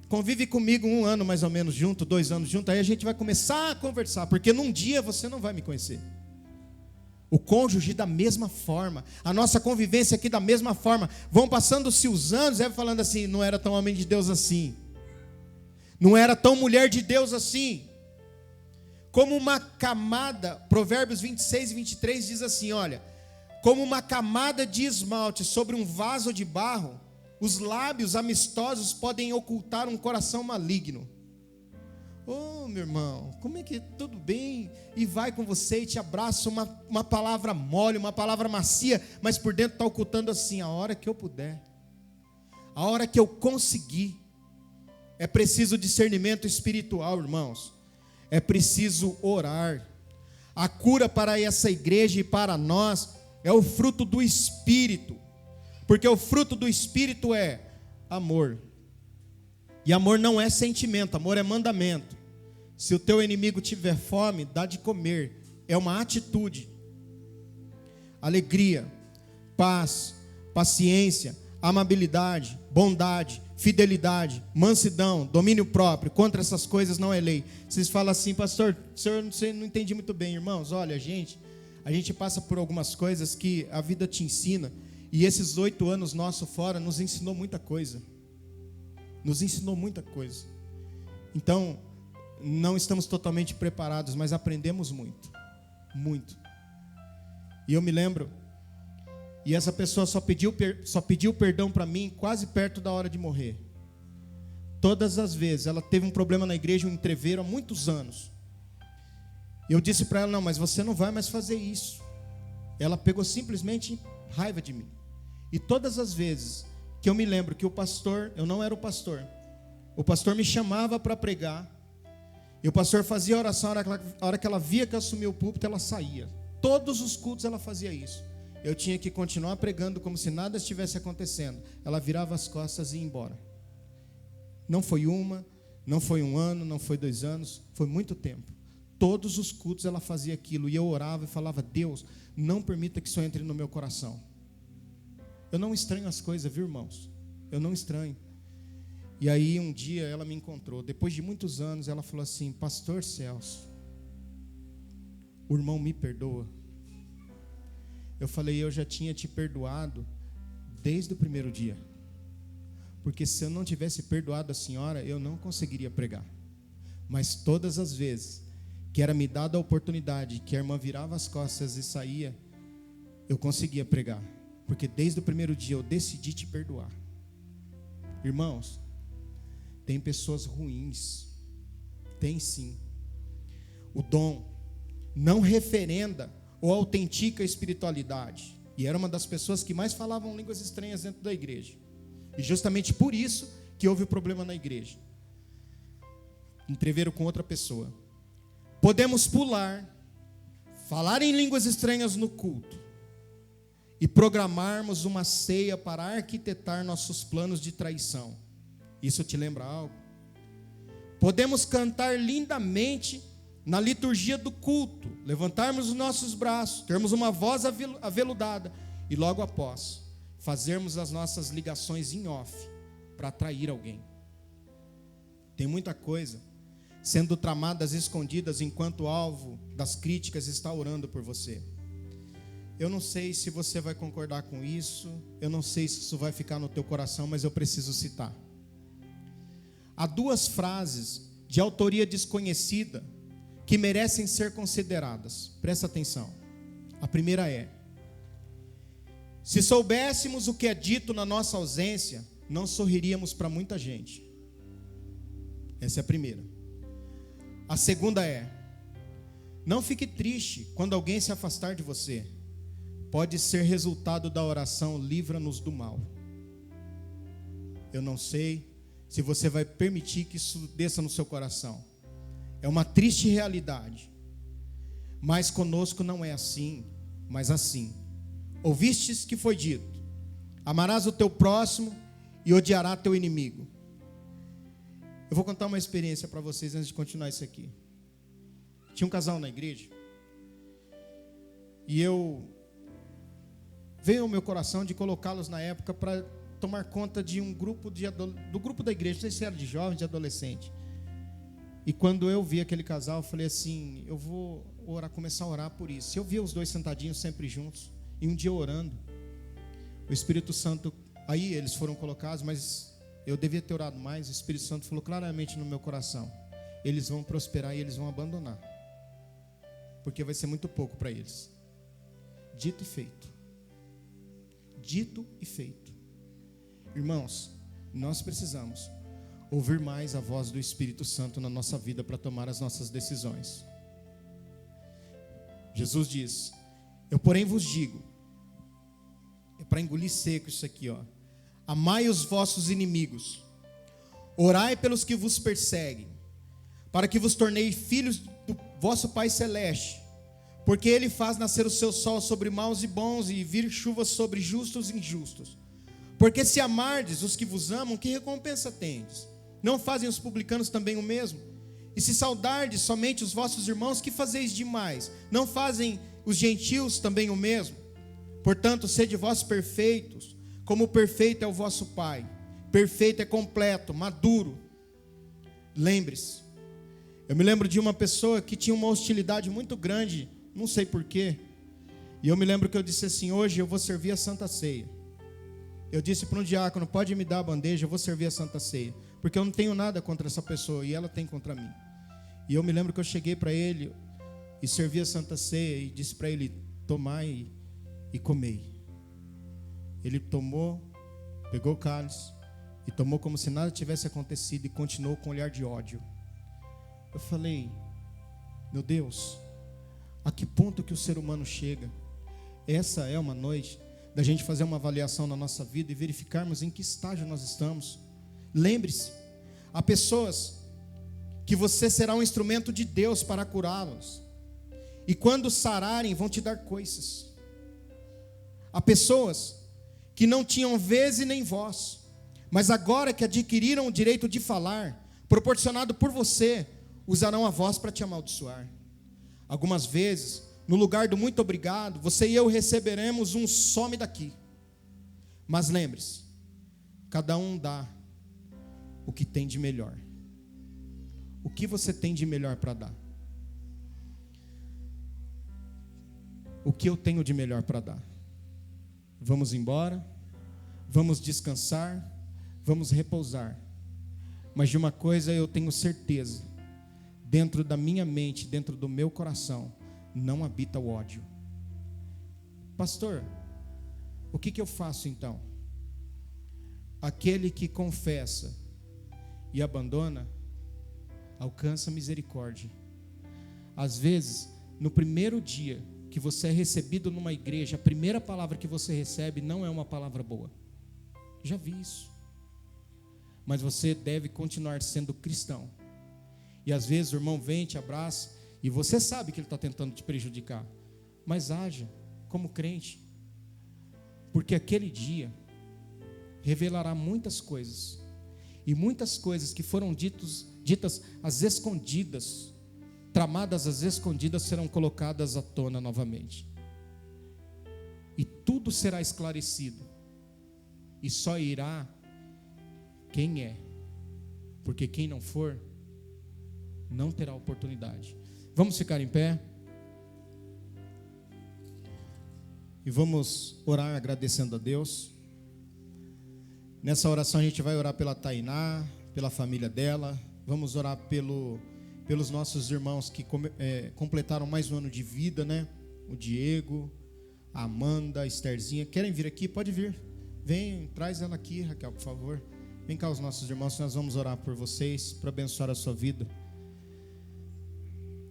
Convive comigo 1 ano mais ou menos junto, 2 anos junto, aí a gente vai começar a conversar, porque num dia você não vai me conhecer. O cônjuge da mesma forma, a nossa convivência aqui da mesma forma. Vão passando-se os anos, vai falando assim, não era tão homem de Deus assim. Não era tão mulher de Deus assim. Como uma camada, Provérbios 26 e 23 diz assim, olha, como uma camada de esmalte sobre um vaso de barro, os lábios amistosos podem ocultar um coração maligno. Oh, meu irmão, como é que tudo bem? E vai com você e te abraça, uma palavra mole, uma palavra macia, mas por dentro está ocultando assim, a hora que eu puder, a hora que eu conseguir. É preciso discernimento espiritual, irmãos. É preciso orar. A cura para essa igreja e para nós é o fruto do Espírito. Porque o fruto do Espírito é amor. E amor não é sentimento, amor é mandamento. Se o teu inimigo tiver fome, dá de comer. É uma atitude. Alegria, paz, paciência, amabilidade, bondade, fidelidade, mansidão, domínio próprio. Contra essas coisas não é lei. Vocês falam assim, pastor, senhor, não entendi muito bem, irmãos. Olha, a gente passa por algumas coisas que a vida te ensina. E esses 8 anos nossos fora nos ensinou muita coisa. Nos ensinou muita coisa. Então, não estamos totalmente preparados, mas aprendemos muito. Muito. E eu me lembro, e essa pessoa só pediu perdão para mim quase perto da hora de morrer. Todas as vezes, ela teve um problema na igreja, um entreveiro há muitos anos. Eu disse para ela, não, mas você não vai mais fazer isso. Ela pegou simplesmente raiva de mim. E todas as vezes que eu me lembro que o pastor, eu não era o pastor me chamava para pregar, e o pastor fazia oração, a hora que ela via que eu assumia o púlpito, ela saía. Todos os cultos ela fazia isso. Eu tinha que continuar pregando como se nada estivesse acontecendo. Ela virava as costas e ia embora. Não foi não foi 1 ano, não foi 2 anos, foi muito tempo. Todos os cultos ela fazia aquilo, e eu orava e falava, Deus, não permita que isso entre no meu coração. Eu não estranho as coisas, viu, irmãos? Eu não estranho. E aí um dia ela me encontrou, depois de muitos anos, ela falou assim, pastor Celso, o irmão me perdoa? Eu falei, eu já tinha te perdoado desde o primeiro dia. Porque se eu não tivesse perdoado a senhora, eu não conseguiria pregar. Mas todas as vezes que era me dada a oportunidade, que a irmã virava as costas e saía, eu conseguia pregar. Porque desde o primeiro dia eu decidi te perdoar. Irmãos, tem pessoas ruins. Tem sim. O dom não referenda ou autentica a espiritualidade. E era uma das pessoas que mais falavam línguas estranhas dentro da igreja. E justamente por isso que houve o problema na igreja. Entreveram com outra pessoa. Podemos pular, falar em línguas estranhas no culto e programarmos uma ceia para arquitetar nossos planos de traição. Isso te lembra algo? Podemos cantar lindamente na liturgia do culto, levantarmos os nossos braços, termos uma voz aveludada e logo após fazermos as nossas ligações em off para atrair alguém. Tem muita coisa sendo tramadas escondidas enquanto o alvo das críticas está orando por você. Eu não sei se você vai concordar com isso, eu não sei se isso vai ficar no teu coração, mas eu preciso citar. Há 2 frases de autoria desconhecida que merecem ser consideradas. Presta atenção. A primeira é: se soubéssemos o que é dito na nossa ausência, não sorriríamos para muita gente. Essa é a primeira. A segunda é: não fique triste quando alguém se afastar de você. Pode ser resultado da oração livra-nos do mal. Eu não sei se você vai permitir que isso desça no seu coração. É uma triste realidade. Mas conosco não é assim, mas assim. Ouvistes que foi dito: amarás o teu próximo e odiará teu inimigo. Eu vou contar uma experiência para vocês antes de continuar isso aqui. Tinha um casal na igreja, e veio ao meu coração de colocá-los na época para tomar conta de um grupo do grupo da igreja, não sei se era de jovens, de adolescente. E quando eu vi aquele casal, eu falei assim, eu vou começar a orar por isso. Eu via os dois sentadinhos sempre juntos, e um dia orando, o Espírito Santo, aí eles foram colocados, mas eu devia ter orado mais. O Espírito Santo falou claramente no meu coração, eles vão prosperar e eles vão abandonar, porque vai ser muito pouco para eles. Dito e feito. Dito e feito. Irmãos, nós precisamos ouvir mais a voz do Espírito Santo na nossa vida para tomar as nossas decisões. Jesus diz, eu porém vos digo, é para engolir seco isso aqui, ó. Amai os vossos inimigos, orai pelos que vos perseguem, para que vos torneis filhos do vosso Pai Celeste, porque Ele faz nascer o seu sol sobre maus e bons, e vir chuva sobre justos e injustos. Porque se amardes os que vos amam, que recompensa tendes? Não fazem os publicanos também o mesmo? E se saudardes somente os vossos irmãos, que fazeis demais? Não fazem os gentios também o mesmo? Portanto, sede vós perfeitos, como perfeito é o vosso Pai. Perfeito é completo, maduro. Lembre-se, eu me lembro de uma pessoa que tinha uma hostilidade muito grande, não sei porquê, e eu me lembro que eu disse assim, hoje eu vou servir a Santa Ceia. Eu disse para um diácono, pode me dar a bandeja, eu vou servir a Santa Ceia, porque eu não tenho nada contra essa pessoa, e ela tem contra mim. E eu me lembro que eu cheguei para ele, e servi a Santa Ceia, e disse para ele, tomai e comei. Ele tomou, pegou o cálice, e tomou como se nada tivesse acontecido, e continuou com um olhar de ódio. Eu falei, meu Deus, a que ponto que o ser humano chega? Essa é uma noite da gente fazer uma avaliação na nossa vida e verificarmos em que estágio nós estamos. Lembre-se, há pessoas que você será um instrumento de Deus para curá-los, e quando sararem vão te dar coisas. Há pessoas que não tinham vez e nem voz, mas agora que adquiriram o direito de falar, proporcionado por você, usarão a voz para te amaldiçoar. Algumas vezes, no lugar do muito obrigado, você e eu receberemos um some daqui. Mas lembre-se, cada um dá o que tem de melhor. O que você tem de melhor para dar? O que eu tenho de melhor para dar? Vamos embora, vamos descansar, vamos repousar. Mas de uma coisa eu tenho certeza, dentro da minha mente, dentro do meu coração, não habita o ódio. Pastor, o que eu faço então? Aquele que confessa e abandona, alcança misericórdia. Às vezes, no primeiro dia que você é recebido numa igreja, a primeira palavra que você recebe não é uma palavra boa. Já vi isso. Mas você deve continuar sendo cristão. E às vezes o irmão vem, te abraça, e você sabe que ele está tentando te prejudicar. Mas haja como crente. Porque aquele dia revelará muitas coisas. E muitas coisas que foram ditas às escondidas, tramadas às escondidas, serão colocadas à tona novamente. E tudo será esclarecido. E só irá quem é. Porque quem não for, não terá oportunidade. Vamos ficar em pé e vamos orar agradecendo a Deus. Nessa oração a gente vai orar pela Tainá, pela família dela. Vamos orar pelos nossos irmãos que completaram mais um ano de vida, né? O Diego, a Amanda, a Estherzinha. Querem vir aqui? Pode vir. Vem, traz ela aqui, Raquel, por favor. Vem cá os nossos irmãos, nós vamos orar por vocês, para abençoar a sua vida.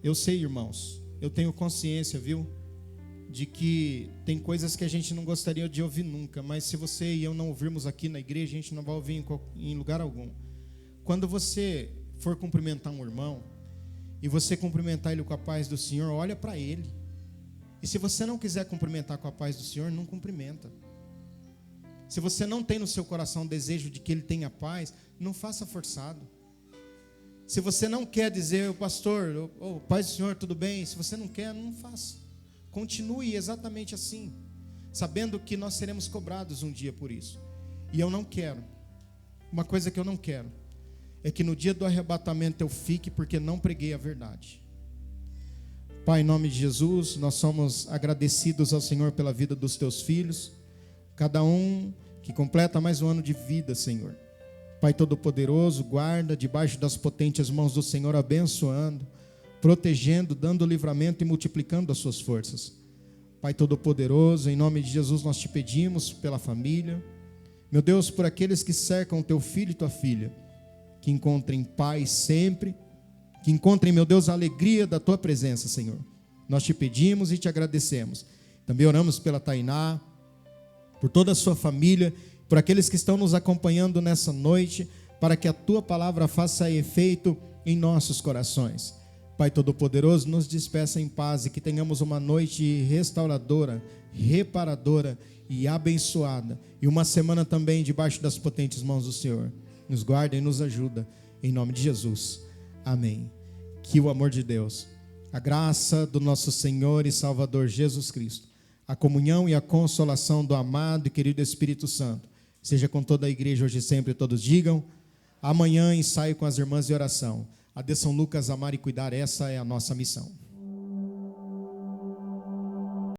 Eu sei, irmãos, eu tenho consciência, viu, de que tem coisas que a gente não gostaria de ouvir nunca, mas se você e eu não ouvirmos aqui na igreja, a gente não vai ouvir em lugar algum. Quando você for cumprimentar um irmão, e você cumprimentar ele com a paz do Senhor, olha para ele. E se você não quiser cumprimentar com a paz do Senhor, não cumprimenta. Se você não tem no seu coração o desejo de que ele tenha paz, não faça forçado. Se você não quer dizer, pastor, paz do Senhor, tudo bem? Se você não quer, não faça. Continue exatamente assim, sabendo que nós seremos cobrados um dia por isso. E eu não quero, uma coisa que eu não quero, é que no dia do arrebatamento eu fique porque não preguei a verdade. Pai, em nome de Jesus, nós somos agradecidos ao Senhor pela vida dos teus filhos, cada um que completa mais um ano de vida, Senhor. Pai Todo-Poderoso, guarda debaixo das potentes mãos do Senhor, abençoando, protegendo, dando livramento e multiplicando as suas forças. Pai Todo-Poderoso, em nome de Jesus nós te pedimos pela família, meu Deus, por aqueles que cercam teu filho e tua filha, que encontrem paz sempre, que encontrem, meu Deus, a alegria da tua presença, Senhor. Nós te pedimos e te agradecemos. Também oramos pela Tainá, por toda a sua família, por aqueles que estão nos acompanhando nessa noite, para que a tua palavra faça efeito em nossos corações. Pai Todo-Poderoso, nos despeça em paz e que tenhamos uma noite restauradora, reparadora e abençoada. E uma semana também debaixo das potentes mãos do Senhor. Nos guarda e nos ajuda. Em nome de Jesus. Amém. Que o amor de Deus, a graça do nosso Senhor e Salvador Jesus Cristo, a comunhão e a consolação do amado e querido Espírito Santo, seja com toda a igreja hoje e sempre. Todos digam: amanhã ensaio com as irmãs de oração. A de São Lucas, amar e cuidar, essa é a nossa missão.